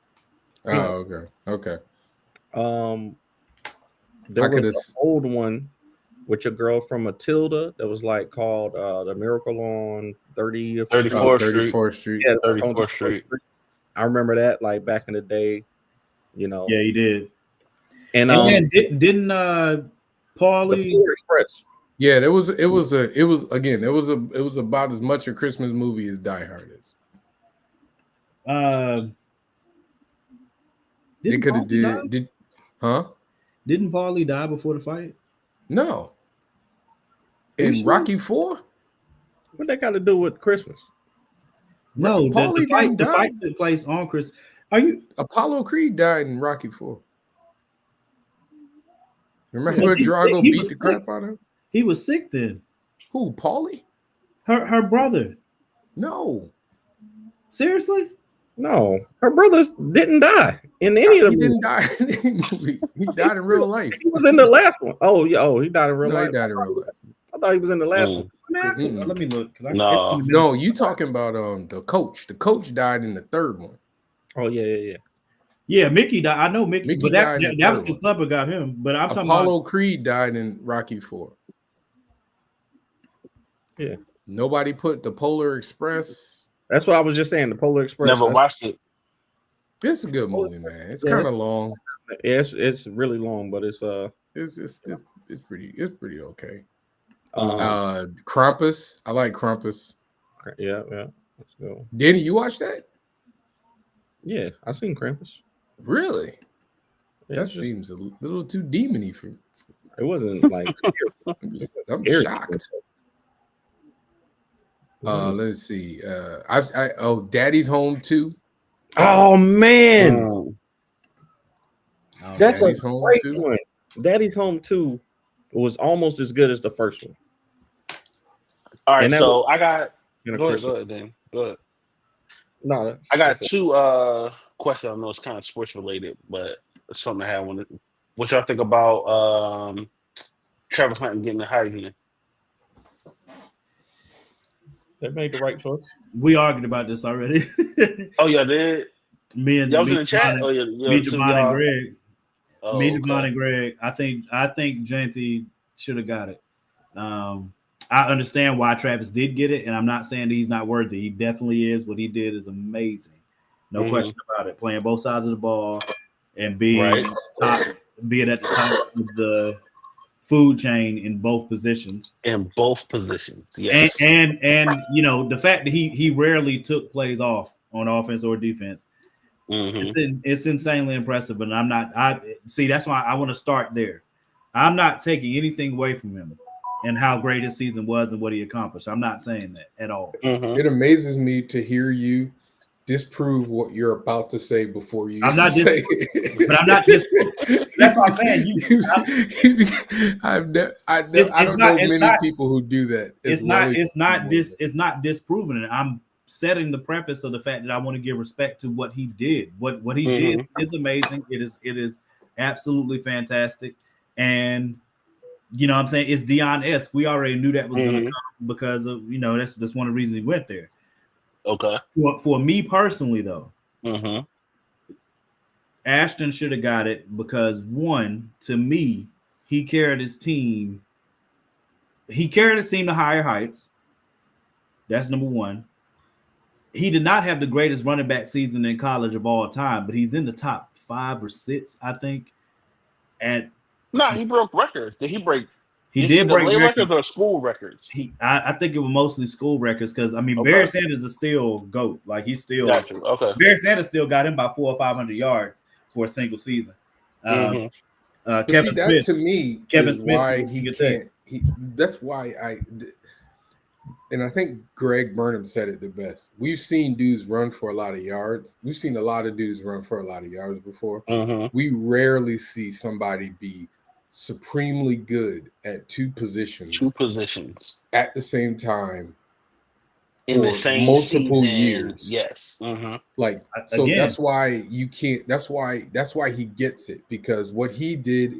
Oh, okay. There I was could an old one with your girl from Matilda that was like called The Miracle on 30th 34th Street. 34th Street. Yeah, 34th Street. I remember that like back in the day, you know. Yeah, he did. And then didn't the Paulie? Polar Express. Yeah, it was about as much a Christmas movie as Die Hard is. They could have did huh? Didn't Paulie die before the fight? No. You In sure? Rocky 4? What that got to do with Christmas? No, the Paulie fight didn't die. took place on Chris. Are you? Apollo Creed died in Rocky 4. Remember Was he sick? Drago He beat was the sick. crap out of him? He was sick then. Who, Paulie? Her brother. No. Seriously? No, her brothers didn't die in any of He them. didn't die in any movie. He died in real life. He was in the last one. Oh, yeah. Oh, he died in real No, life. he died in real life. I thought he was in the last Mm. one. Man, let me look. No. No, you talking about the coach. The coach died in the third one. Oh, yeah. Yeah, Mickey died. I know Mickey, Mickey but died in the that was third because one. Clubber got him. But I'm talking Apollo Creed died in Rocky 4. Yeah. Nobody put the Polar Express. That's what I was just saying. The Polar Express. Never watched it. It's a good movie, man. It's Yeah, kind of long. It's really long, but it's It's pretty okay. um, Krampus. I like Krampus. yeah. Let's go. Danny, you watch that? Yeah, I seen Krampus. Really? Yeah, That it's just- seems a little too demony for me. it wasn't like I'm scary. shocked. Let's see. Daddy's Home 2. Oh man, Mm. that's a Daddy's Home great 2. one. Daddy's Home 2 was almost as good as the first one. All right, And that so I got. You know, Go Christmas. ahead, Dan. Go ahead. No, I got that's it. two questions. I know it's kind of sports related, but it's something I have. What y'all think about Travis Hunter getting the Heisman? They made the right choice. we argued about this already. Oh, yeah, did. Me and Y'all was me, in the chat? Javon, Oh, yeah, me, so Javon, and y'all. Greg. Oh, Me, Javon, okay. and Greg. I think Genty should have got it. I understand why Travis did get it, and I'm not saying that he's not worthy. He definitely is. What he did is amazing, no question about it. Playing both sides of the ball and being at the top of the food chain in both positions. In both positions, yes. And you know the fact that he rarely took plays off on offense or defense. It's insanely impressive, and I'm not. I see. That's why I want to start there. I'm not taking anything away from him and how great his season was and what he accomplished. I'm not saying that at all. It amazes me to hear you disprove what you're about to say before you I'm not say it. But I'm not just. That's what I'm saying. I don't know many people who do that. It's not disproving it. I'm setting the preface of the fact that I want to give respect to what he did. What he did is amazing. It is absolutely fantastic. And you know what I'm saying, it's Deion-esque. We already knew that was going to come because of, you know, that's one of the reasons he went there. Okay. For me personally, though, Ashton should have got it because, one, to me, he carried his team. He carried his team to higher heights. That's number one. He did not have the greatest running back season in college of all time, but he's in the top 5 or 6, I think. And he broke records. Did he break? He did break records or school records. I think it was mostly school records because I mean Barry Sanders is still GOAT. Like he's still Barry Sanders still got him by 400 or 500 yards for a single season. Kevin Smith, to me, Kevin is Smith, why he can't. That's why and I think Greg Burnham said it the best. We've seen dudes run for a lot of yards. We've seen a lot of dudes run for a lot of yards before. We rarely see somebody be supremely good at two positions at the same time in the same multiple season. years. Yes. Like so again, that's why you can't that's why he gets it, because what he did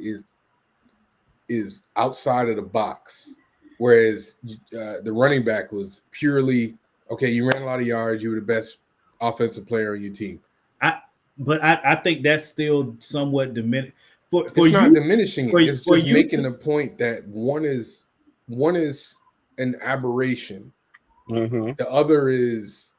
is outside of the box, whereas the running back was purely okay, you ran a lot of yards, you were the best offensive player on your team. But I think that's still somewhat diminished. It's not diminishing it. It's just making the point that one is an aberration. The other is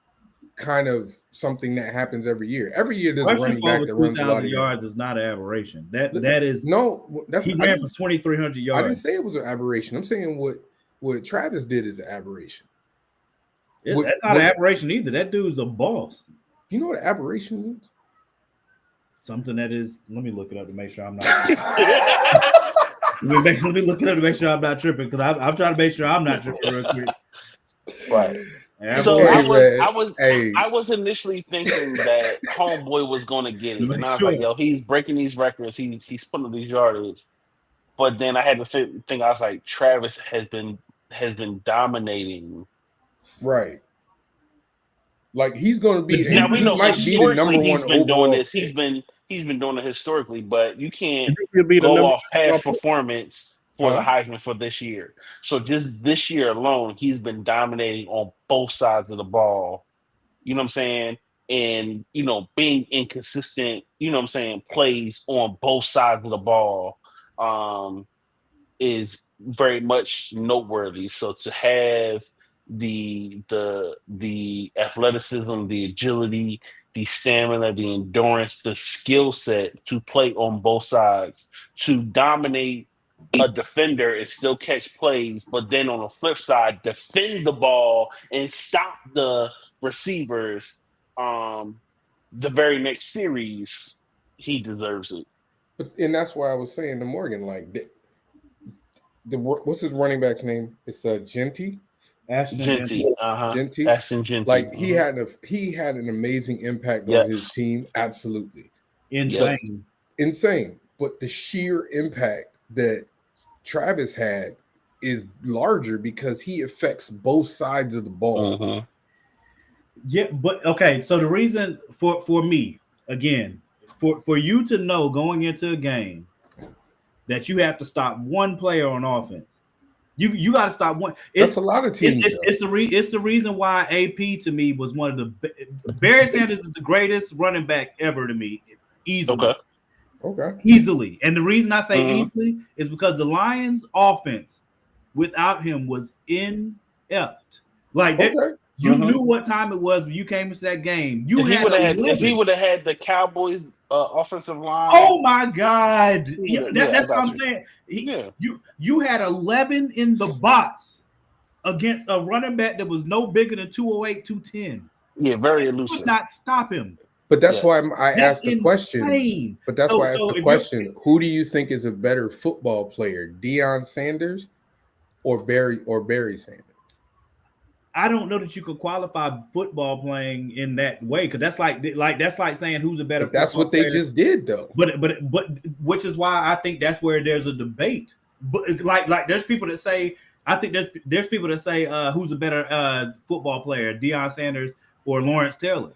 kind of something that happens every year. Every year there's a running back that runs a lot of yards. Is not an aberration. That is no. That's he ran for 2,300 yards. I didn't say it was an aberration. I'm saying what Travis did is an aberration. That's not an aberration either. That dude's a boss. You know what aberration means? Something that is. Let me look it up to make sure I'm not. let me look it up to make sure I'm not tripping, because I'm trying to make sure I'm not tripping real quick. Right. So I was initially thinking that Homeboy was going to get it, and I was like, "Yo, he's breaking these records. He's putting these yards." But then I had to think. I was like, Travis has been dominating. Right. Like he's going to be. Now we know might be the number one he's been overall. doing this. He's been doing it historically, but you can't go off past performance for the Heisman for this year. So just this year alone, he's been dominating on both sides of the ball. You know what I'm saying? And, you know, being inconsistent, you know what I'm saying, plays on both sides of the ball is very much noteworthy. So to have the athleticism, the agility, the stamina, the endurance, the skill set to play on both sides, to dominate a defender and still catch plays, but then on the flip side, defend the ball and stop the receivers the very next series, he deserves it. And that's why I was saying to Morgan, like the what's his running back's name? It's Genty. Ashton Genty. Genty. Ashton Genty. Like he had an amazing impact on his team. Absolutely. Insane. But the sheer impact that Travis had is larger because he affects both sides of the ball. Yeah, but okay. So the reason for me, again, for you to know going into a game that you have to stop one player on offense, You got to stop one. That's a lot of teams. It's the reason why AP to me was one of the Barry Sanders is the greatest running back ever to me, easily. Okay. Easily. And the reason I say easily is because the Lions offense without him was inept. Like you knew what time it was when you came into that game. If he would have had the Cowboys offensive line. Oh my God. That's what I'm saying. You had 11 in the box against a running back that was no bigger than 208, 210. Yeah, very You elusive. could not stop him. But that's why I asked the insane. question. But that's why I asked the question: who do you think is a better football player, Deion Sanders or Barry Sanders? I don't know that you could qualify football playing in that way, because that's like saying who's a better. But that's what they just did, though. But which is why I think that's where there's a debate. But like there's people that say, I think there's people that say who's a better football player, Deion Sanders or Lawrence Taylor.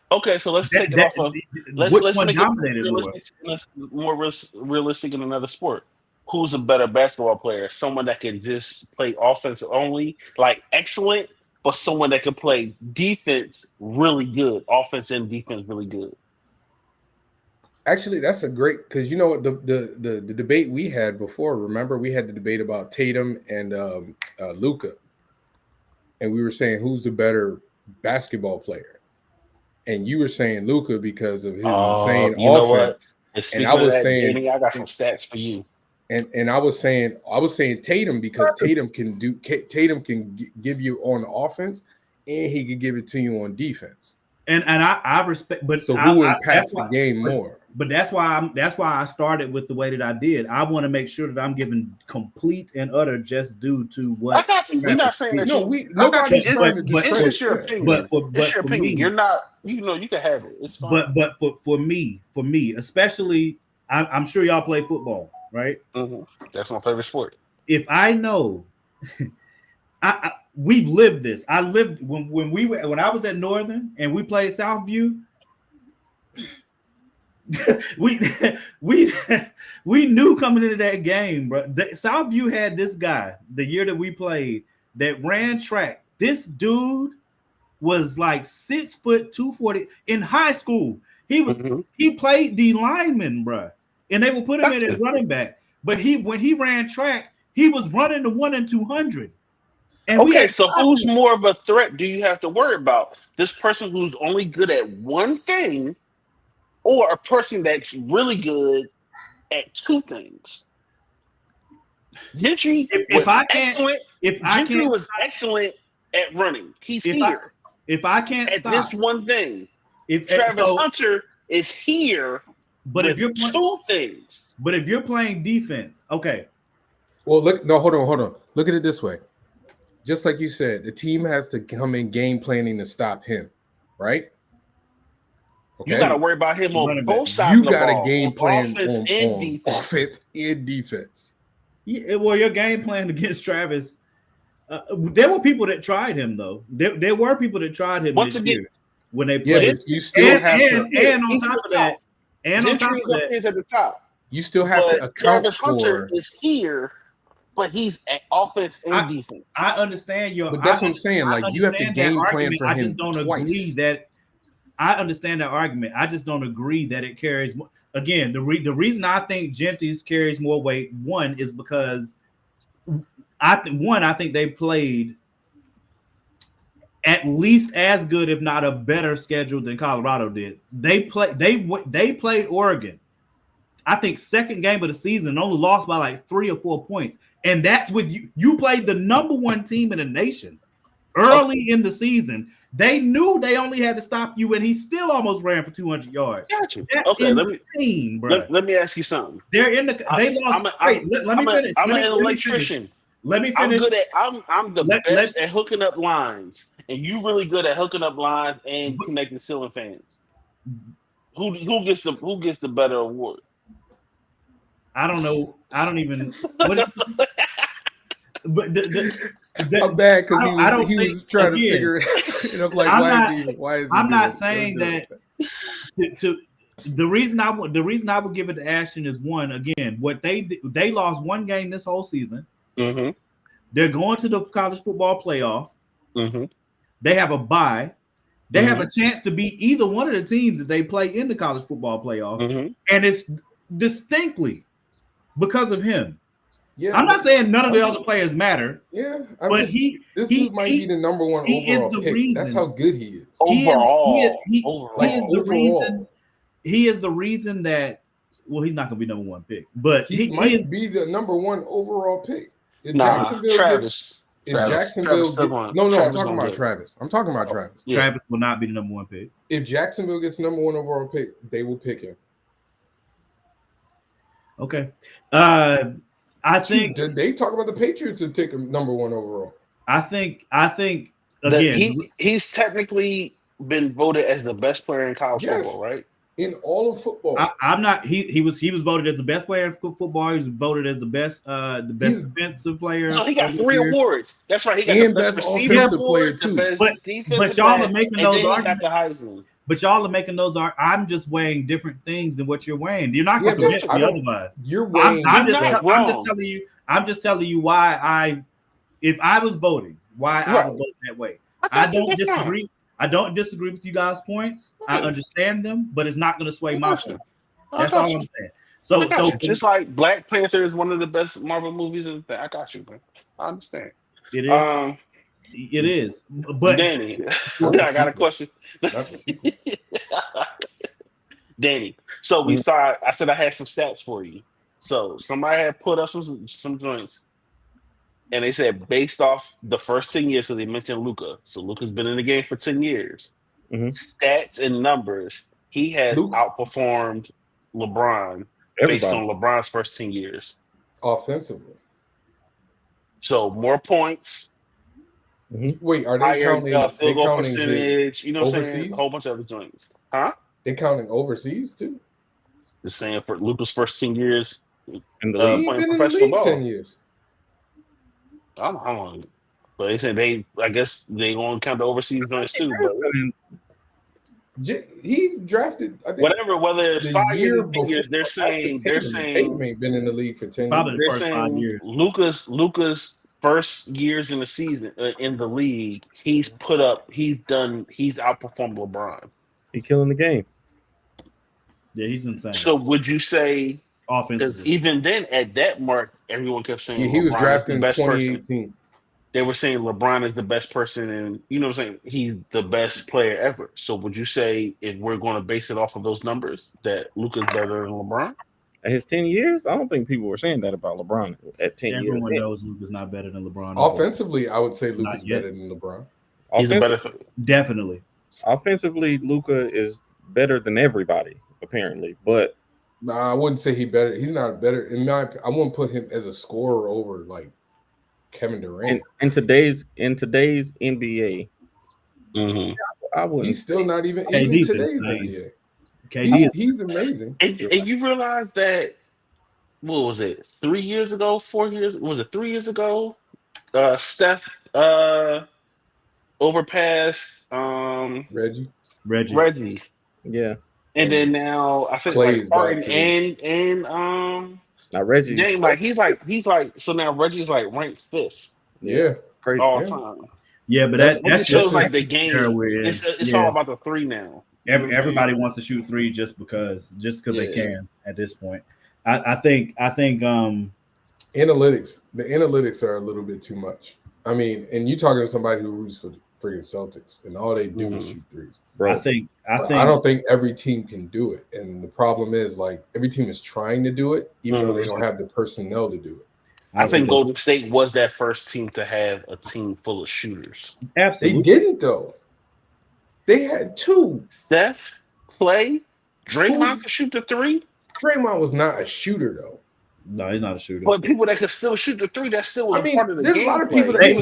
Okay, so let's take it off of. Let's make it more realistic in another sport. Who's a better basketball player? Someone that can just play offense only, like excellent, but someone that can play defense really good, offense and defense really good. Actually, that's a great, because you know what the debate we had before. Remember, we had the debate about Tatum and Luka, and we were saying who's the better basketball player. And you were saying Luka because of his insane offense. And I was saying, Jamie, I got some stats for you. And I was saying Tatum because Tatum can give you on offense, and he could give it to you on defense. And I respect, but so who impacts the game more? But that's why I started with the way that I did. I want to make sure that I'm giving complete and utter just due to what. I got you. We're not saying that. It's just your opinion. But it's your opinion. You're not. You can have it. It's fine. But for me, especially, I'm sure y'all play football, right? Mm-hmm. That's my favorite sport. If I know, we've lived this. I lived when I was at Northern and we played Southview. we knew coming into that game, bro. Southview had this guy the year that we played that ran track. This dude was like 6 foot 240 in high school. He played the lineman, bro, and they would put him in as running back. But when he ran track, he was running the 1 and 200. And so who's more of a threat do you have to worry about? This person who's only good at one thing, or a person that's really good at two things? Gentry was excellent at running. He's here. If I can't at stop this one thing, Travis Hunter is here. But if you're two things, but if you're playing defense, okay. Well, hold on. Look at it this way. Just like you said, the team has to come in game planning to stop him, right? Okay. You got to worry about him on both sides. You got a game plan on offense and defense. Yeah, well, your game plan against Travis. There were people that tried him, though. There were people that tried him once again when they played. Yeah, but you still have to. And on top of that, is at the top. You still have to account Travis Hunter is here, but he's at offense and defense. I understand your. But that's what I'm saying. Like you have to game plan for him. I just don't agree that. I understand that argument. I just don't agree that it carries more. Again, the reason I think Gentry's carries more weight, one, is because I think they played at least as good, if not a better schedule than Colorado did. They played Oregon. I think second game of the season, only lost by like 3 or 4 points. And that's with you. You played the number one team in the nation early in the season. They knew they only had to stop you, and he still almost ran for 200 yards. Gotcha. That's insane, bro. Let me ask you something. They lost. Let me finish. I'm an electrician. Let me finish. I'm the best at hooking up lines, and you really good at hooking up lines and connecting ceiling fans. Who gets the better award? I don't know. I don't even. But I'm bad because he was trying to figure it up. Like, why is he I'm not saying that. The reason I would give it to Ashton is, one, again, what they lost one game this whole season. Mm-hmm. They're going to the college football playoff. Mm-hmm. They have a bye. They have a chance to beat either one of the teams that they play in the college football playoff, and it's distinctly because of him. Yeah, I'm not saying none of the other players matter. Yeah, but this dude might be the number one overall pick. Reason. That's how good he is. Overall, he is the reason that. Well, he's not going to be number one pick, but he might be the number one overall pick. If Jacksonville Travis. I'm talking about Travis. I'm talking about Travis. Yeah. Travis will not be the number one pick. If Jacksonville gets the number one overall pick, they will pick him. Okay. I think did they talk about the Patriots to take him number one overall? I think again he's technically been voted as the best player in college football, right? In all of football. I'm not. He was voted as the best player in football. He was voted as the best defensive player. So he got 3 awards. That's right. He got the best offensive player too. But y'all are making those arguments. But y'all are making those. I'm just weighing different things than what you're weighing. You're not going to convince me otherwise. You're weighing. I'm just telling you why if I was voting, why I would vote that way. I don't disagree. I don't disagree with you guys' points. I understand them, but it's not going to sway my point. That's all I'm saying. So just like Black Panther is one of the best Marvel movies. I got you, man. I understand. It is. It is. But Danny, I got a question. Danny, so we saw. I said I had some stats for you. So somebody had put up some joints. And they said based off the first 10 years, so they mentioned Luka. So Luka's been in the game for 10 years. Stats and numbers, he has outperformed LeBron based on LeBron's first 10 years. Offensively. So more points. Wait, are they counting field goal percentage? You know what I'm saying? A whole bunch of other joints. Huh? They counting overseas too? The same for Luka's first 10 years. In the league. He's been in the league 10 years. I'm on, but they said I guess they won't count the overseas joints too. But he drafted. I think whether it's 5 years, 10 years, they're saying Tatum ain't been in the league for 10 years. They're saying Luka's first years in the season in the league, he's outperformed LeBron. He's killing the game. Yeah, he's insane. So would you say? Because even then, at that mark, everyone kept saying he was drafted in 2018. Person. They were saying LeBron is the best person, and you know what I'm saying? He's the best player ever. So would you say if we're going to base it off of those numbers that Luka's better than LeBron? At his 10 years? I don't think people were saying that about LeBron at 10 years. Everyone knows Luka's not better than LeBron. Offensively, I would say Luka's better than LeBron. He's better. Definitely. Offensively, Luka is better than everybody, apparently, but I wouldn't say he's better. He's not better. I wouldn't put him as a scorer over like Kevin Durant. In today's NBA, I wouldn't. He's still not even today's NBA. He's amazing. And you realize that what was it? 3 years ago? 4 years? Was it 3 years ago? Steph overpassed Reggie. Yeah. And then now I think Clay's like and now Reggie, he's like so now Reggie's like ranked 5th. Yeah, crazy all time. Yeah, but that shows like the game. It's all about the 3 now. Everybody wants to shoot 3 just because they can at this point. I think analytics. The analytics are a little bit too much. I mean, and you talking to somebody who roots for the freaking Celtics, and all they do is shoot 3s. Bro. I don't think every team can do it, and the problem is like every team is trying to do it, even though they don't have the personnel to do it. I think Golden State was that first team to have a team full of shooters. Absolutely, they didn't though. They had 2. Steph, Clay, Draymond could shoot the 3. Draymond was not a shooter though. No, he's not a shooter. But people that could still shoot the 3, that still was part of the game. There's a lot of people that they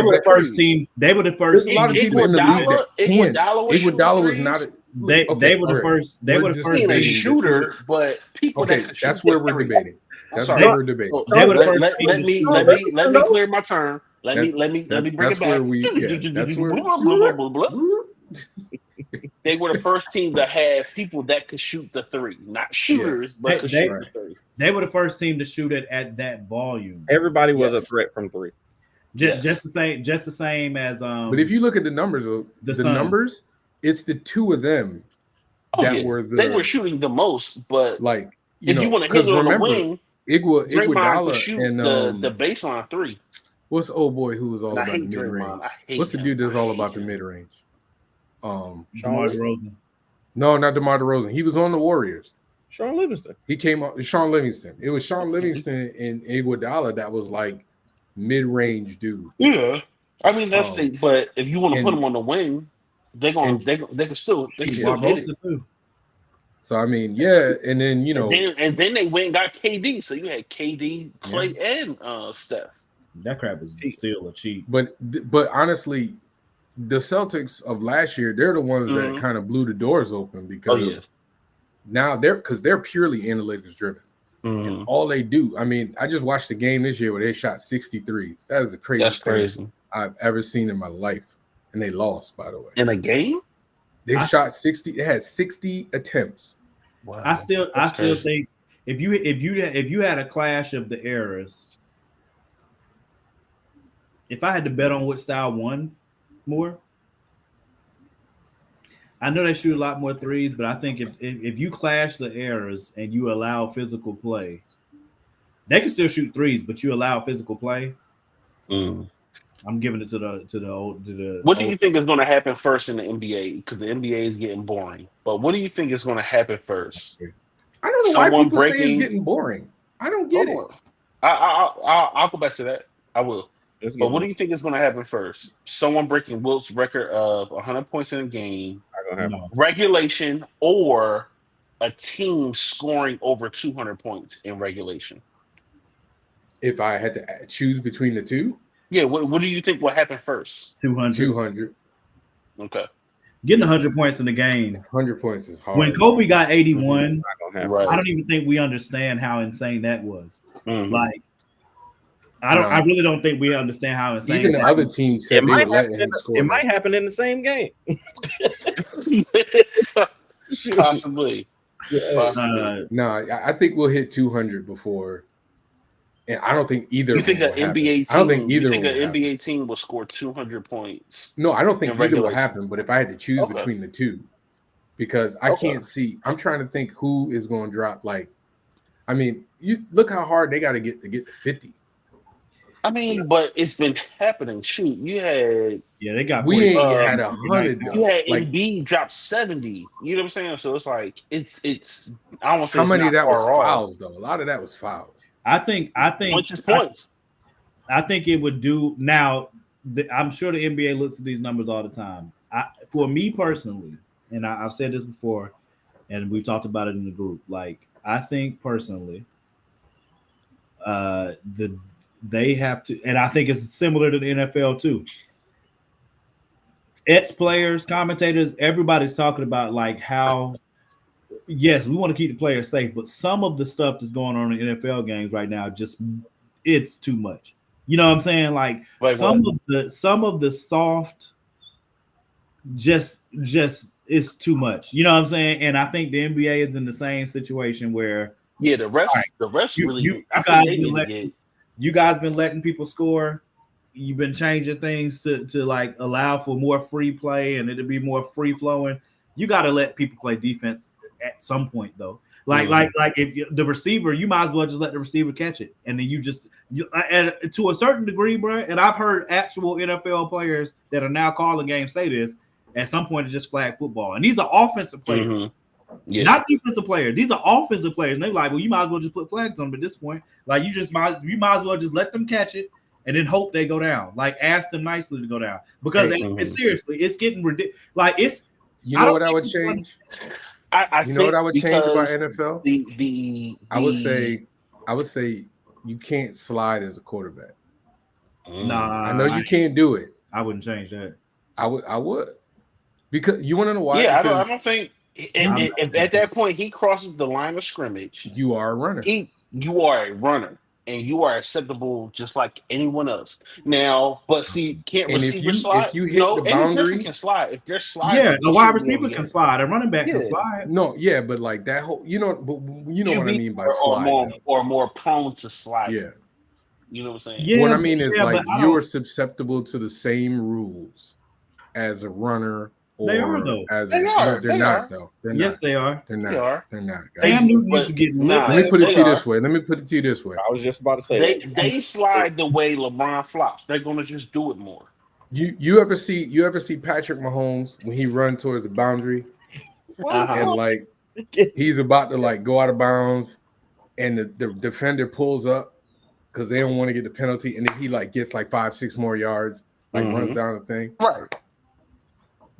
were the first team. They were the first. There's a lot of people in the league that can. Iguodala was not. They were the first. They were the first. A shooter, but people. Okay, that's where we're debating. That's where we're debating. They were the first. Let me clear my term. Let me bring it back. They were the first team to have people that could shoot the 3, not shooters, but could shoot the 3. They were the first team to shoot it at that volume. Everybody was a threat from 3. Just the same as But if you look at the numbers, the Suns. numbers, it's the two of them that were they were shooting the most. But like if you want to hit it on the wing, Draymond to Iguodala shoot and the baseline three. what's the old boy who was all And I about the hate mid range? Draymond. I hate What's the him. dude that's I all hate about the him. mid range? Sean DeMar No, not DeMar DeRozan. He was on the Warriors. Sean Livingston. He came up. Sean Livingston. It was Sean Livingston and Iguodala that was like mid range dude. Yeah, I mean that's the. But if you want to and- put them on the wing, they can still hit it. too. So I mean, yeah, and then And then they went and got KD. So you had KD, Clay, and Steph. That crap is still a cheat. but honestly, the Celtics of last year, they're the ones that kind of blew the doors open because now they're purely analytics driven. And all they do, I mean, I just watched the game this year where they shot 63s. That is the craziest thing I've ever seen in my life. And they lost, by the way. In a game? They shot 60, they had 60 attempts. Wow. I still think if you had a clash of the eras, if I had to bet on what style won more, I know they shoot a lot more threes, but I think if you clash the eras and you allow physical play, they can still shoot threes, but you allow physical play. I'm giving it to the. What do you think is going to happen first in the NBA? Because the NBA is getting boring. But what do you think is going to happen first? I don't know why people say it's getting boring. I don't get it. I'll go back to that. I will. But what do you think is going to happen first? Someone breaking Wilt's record of 100 points in a game, regulation, or a team scoring over 200 points in regulation? If I had to choose between the two? Yeah, what do you think will happen first? 200. Okay. Getting 100 points in the game. 100 points is hard. When Kobe got 81, Right. I don't even think we understand how insane that was. Like, I I really don't think we understand how insane. Even the other team said they were letting him score. It might happen in the same game. Possibly. No, I think we'll hit 200 before. And I don't think either. You think an NBA team? I don't think either. You think an NBA team will score 200 points? No, I don't think either will regulation. happen. But if I had to choose between the two, because I can't see, I'm trying to think who is going to drop. Like, I mean, you look how hard they got to get to 50. I mean, but it's been happening. Shoot, you had they got. We ain't had 100. You had like, Embiid drop 70. You know what I'm saying? So it's like it's. I don't want to say how many of that was far off. fouls though? A lot of that was fouls. I think points. I think it would do now. I'm sure the NBA looks at these numbers all the time. For me personally, and I've said this before, and we've talked about it in the group. Like, I think personally, they have to, and I think it's similar to the NFL too. Ex-players, commentators, everybody's talking about like how, yes, we want to keep the players safe, but some of the stuff that's going on in NFL games right now, it's too much. You know what I'm saying? Like some of the soft, just it's too much. You know what I'm saying? And I think the NBA is in the same situation where the rest you guys been letting people score. You've been changing things to like allow for more free play and it'll be more free flowing. You got to let people play defense at some point though. Like if the receiver, you might as well just let the receiver catch it, and then and to a certain degree, bro. And I've heard actual NFL players that are now calling games say this. At some point, it's just flag football, and these are offensive players, not defensive players. These are offensive players, and they're like, well, you might as well just put flags on them at this point. Like you might as well just let them catch it. And then hope they go down. Like ask them nicely to go down because seriously, it's getting ridiculous. Like it's. You know what I would change? I know what I would change about NFL? I would say you can't slide as a quarterback. Nah, I know you can't do it. I wouldn't change that. I would because you want to know why? Yeah, I don't think. If at that point he crosses the line of scrimmage, you are a runner. You are a runner. And you are acceptable just like anyone else. Now, but see, can't receivers slide? If you hit the boundary, can slide. If they're sliding, yeah, a wide receiver can slide. A running back can slide. No, yeah, but like that whole, but you know what I mean by slide. Or more prone to slide. Yeah. You know what I'm saying? Yeah, what I mean is yeah, like but I you're don't- susceptible to the same rules as a runner or They are, though. as They a are, no, they're they not are. though. They're yes, not. they are. They're They not. are. They're not. Guys. Cam Newton but used to get nah, Let me put it they to you are. this way. Let me put it to you this way. I was just about to say They that. they slide the way LeBron flops. They're gonna just do it more. You ever see Patrick Mahomes when he run towards the boundary Uh-huh. and like he's about to like go out of bounds and the defender pulls up because they don't want to get the penalty and then he like gets like 5-6 more yards, like runs down the thing. Right.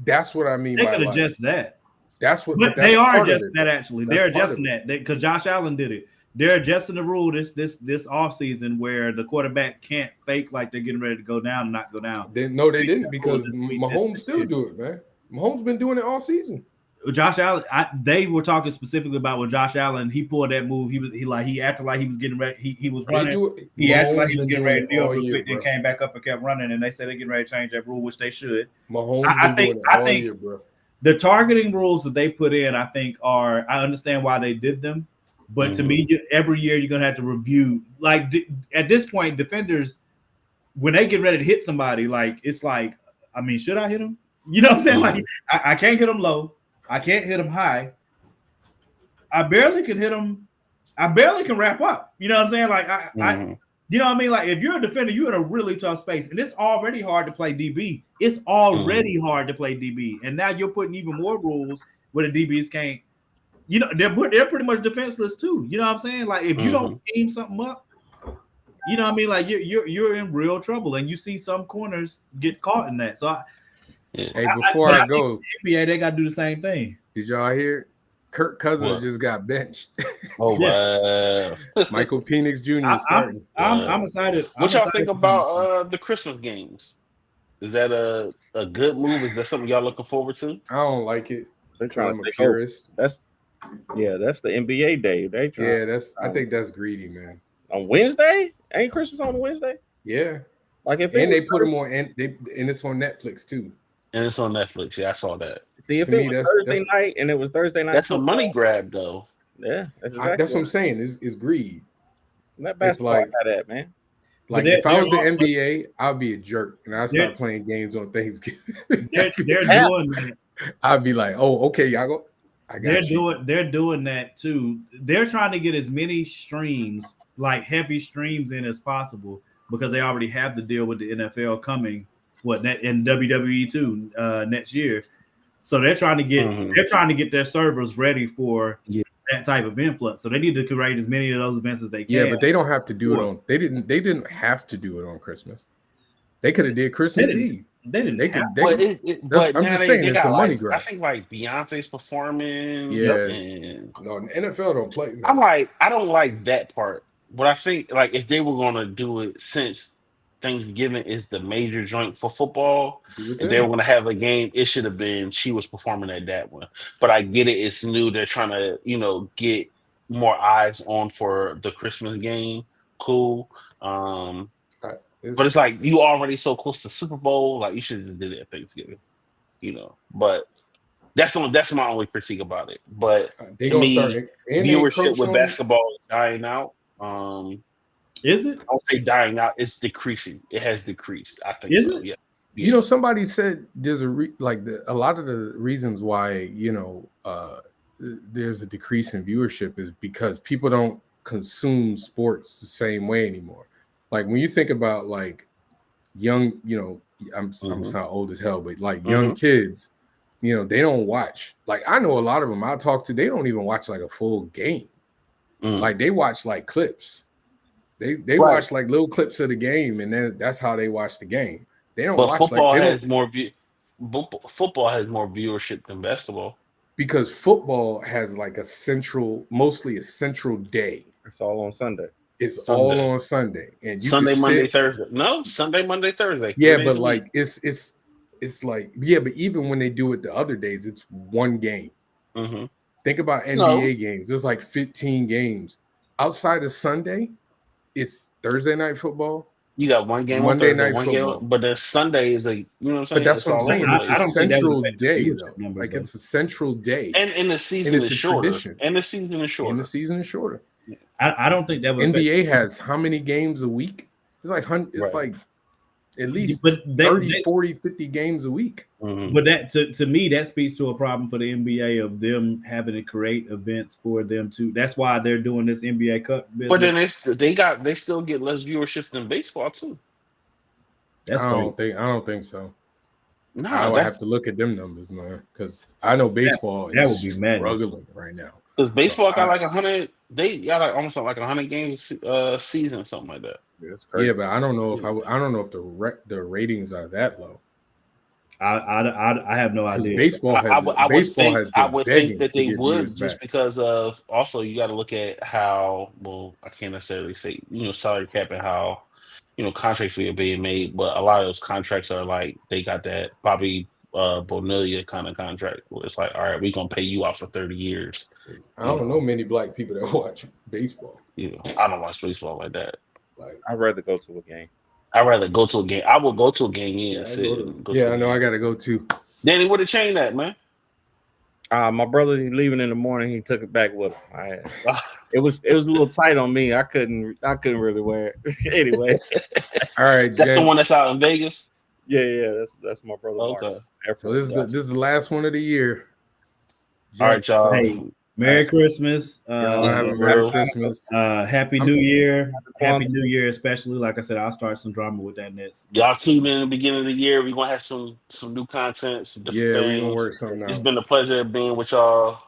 That's what I mean They by could like, adjust that. that's what But that's they are part of adjusting it. that actually. That's They're part of adjusting it. that because Josh Allen did it. They're adjusting the rule this offseason where the quarterback can't fake like they're getting ready to go down and not go down. They didn't because This week, Mahomes this still year. do it, man. Mahomes been doing it all season. Josh Allen, they were talking specifically about when Josh Allen he pulled that move. He acted like he was getting ready. He was They running. do it. He acted like Mahomes he was been getting doing ready to it do all it real year, quick, then bro. came back up and kept running. And they said they're getting ready to change that rule, which they should. Mahomes I been think- doing I it all think- year, bro. The targeting rules that they put in, I think, are I understand why they did them, but to me, every year you're gonna have to review. Like at this point, defenders when they get ready to hit somebody, like it's like, I mean, should I hit him? You know what I'm saying? Like I can't hit him low, I can't hit him high. I barely can hit him. I barely can wrap up. You know what I'm saying? Like I you know what I mean? Like if you're a defender, you're in a really tough space, and it's already hard to play DB. It's already hard to play DB, and now you're putting even more rules where the DBs can't. You know, they're pretty much defenseless too. You know what I'm saying? Like if you don't scheme something up, you know what I mean? Like you're in real trouble, and you see some corners get caught in that. So Hey, before I go, NBA they got to do the same thing. did y'all hear? Kirk Cousins What? just got benched. Oh wow. Michael Penix Jr. is starting. I'm excited. What y'all think about the Christmas games? Is that a good move? Is that something y'all looking forward to? I don't like it. They're 'Cause trying I'm to a take over. purist. That's the NBA day. They trying Yeah, I think that's greedy, man. on Wednesday. Ain't Christmas on Wednesday? Yeah, Like if and it they was put them on, and it's on Netflix too. And it's on Netflix. Yeah, I saw that. See, if To me, it was that's- Thursday night and it was Thursday night, That's a football, money grab, though. Yeah, that's exactly That's what I'm saying. Is greed. That basketball like- got that, man. Like they're- if I was the they're also- NBA, I'd be a jerk and I'd They're- start playing games on Thanksgiving. They're doing that. I'd be like, oh, okay, y'all go. I got They're doing that too. They're trying to get as many streams, like heavy streams, in as possible because they already have the deal with the NFL coming. And WWE too next year. So they're trying to get their servers ready for that type of influx. So they need to create as many of those events as they can. Yeah, but they don't have to do it on. They didn't have to do it on Christmas. They could have did Christmas Eve. They didn't. They could. But I'm now just saying, it's got a money like, grab. I think like Beyonce's performing. Yeah. And No, the NFL don't play. Man. I'm like, I don't like that part. But I think like if they were gonna do it since Thanksgiving is the major joint for football, if they were gonna have a game, it should have been she was performing at that one. But I get it, it's new. They're trying to, get more eyes on for the Christmas game. Cool. But it's like you already so close to Super Bowl, like you should have just did it at Thanksgiving. But that's my only critique about it. But they to gonna me, start viewership with basketball is dying out. Is it? I don't say dying out. It's decreasing. It has decreased. I think Is so. it? Yeah. Somebody said there's a lot of the reasons why there's a decrease in viewership is because people don't consume sports the same way anymore. Like when you think about like young, I'm not old as hell, but like young kids, they don't watch. Like I know a lot of them I talk to, they don't even watch like a full game. Like they watch like clips. They watch like little clips of the game, and then that's how they watch the game. They don't watch football like has more football has more viewership than basketball because football has like mostly a central day. It's all on Sunday. It's Sunday. all on Sunday, and you Sunday, can Monday, sit, Thursday. No, Sunday, Monday, Thursday. Yeah, 3 days but a like week. it's like but even when they do it the other days, it's one game. Mhm. Think about NBA games. There's like 15 games. Outside of Sunday, it's Thursday night football. You got one game Monday on Thursday, night one football. game, but then Sunday is what I'm saying. But that's It's what I'm all saying. over the It's place. a central affect the day, viewership though. numbers, Like though. it's a central day, And the season it's is a shorter. tradition. And the season is shorter. and the season is shorter. I don't think that would affect- NBA has how many games a week? It's like Right. like at least But 30, 40, 50 games a week. Mhm. But that to me, that speaks to a problem for the NBA of them having to create events for them to. That's why they're doing this NBA Cup business. But then they still get less viewership than baseball too. That's I crazy. don't think so. I Nah, would that's have to look at them numbers, man, because I know baseball that is would be madness. struggling right now. because baseball So got like 100. They got like almost like 100 games season, something like that. That's crazy. Yeah, but I don't know if I don't know if the ratings are that low. I have no 'Cause idea. baseball has I would baseball has been think begging that to they get would viewers just back. because of also you got to look at how I can't necessarily say salary cap and how contracts are being made, but a lot of those contracts are like they got that Bobby Bonilla kind of contract where it's like, all right, we're gonna pay you out for 30 years. I don't know many black people that watch baseball. I don't watch baseball like that. Like, I'd rather go to a game. I'd rather go to a game. I will go to a game and I sit go to- and go yeah, to a I know. game. I gotta go too. Danny, where the chain at, man? My brother, he leaving in the morning. He took it back with him. It was a little tight on me. I couldn't really wear it. Anyway, All right, That's the one gents. that's out in Vegas. yeah. That's my brother. Mark. Okay. So this is the last one of the year. All right, Gents, y'all. Hey, Merry Christmas. y'all have a Happy Merry Real. Christmas. Happy New Year. Happy New Year, especially. Like I said, I'll start some drama with that next. Y'all tune in the beginning of the year. We're gonna have some new content, some different Yeah, things. we're gonna work something It's out. been a pleasure being with y'all.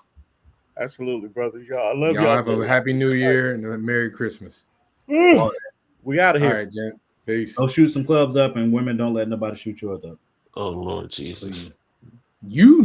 Absolutely, brother. Y'all, I love Y'all y'all. have a Happy New Year and a Merry Christmas. We out of All here. right, gents. Peace. Go shoot some clubs up, and women don't let nobody shoot yours up. Oh Lord Jesus. You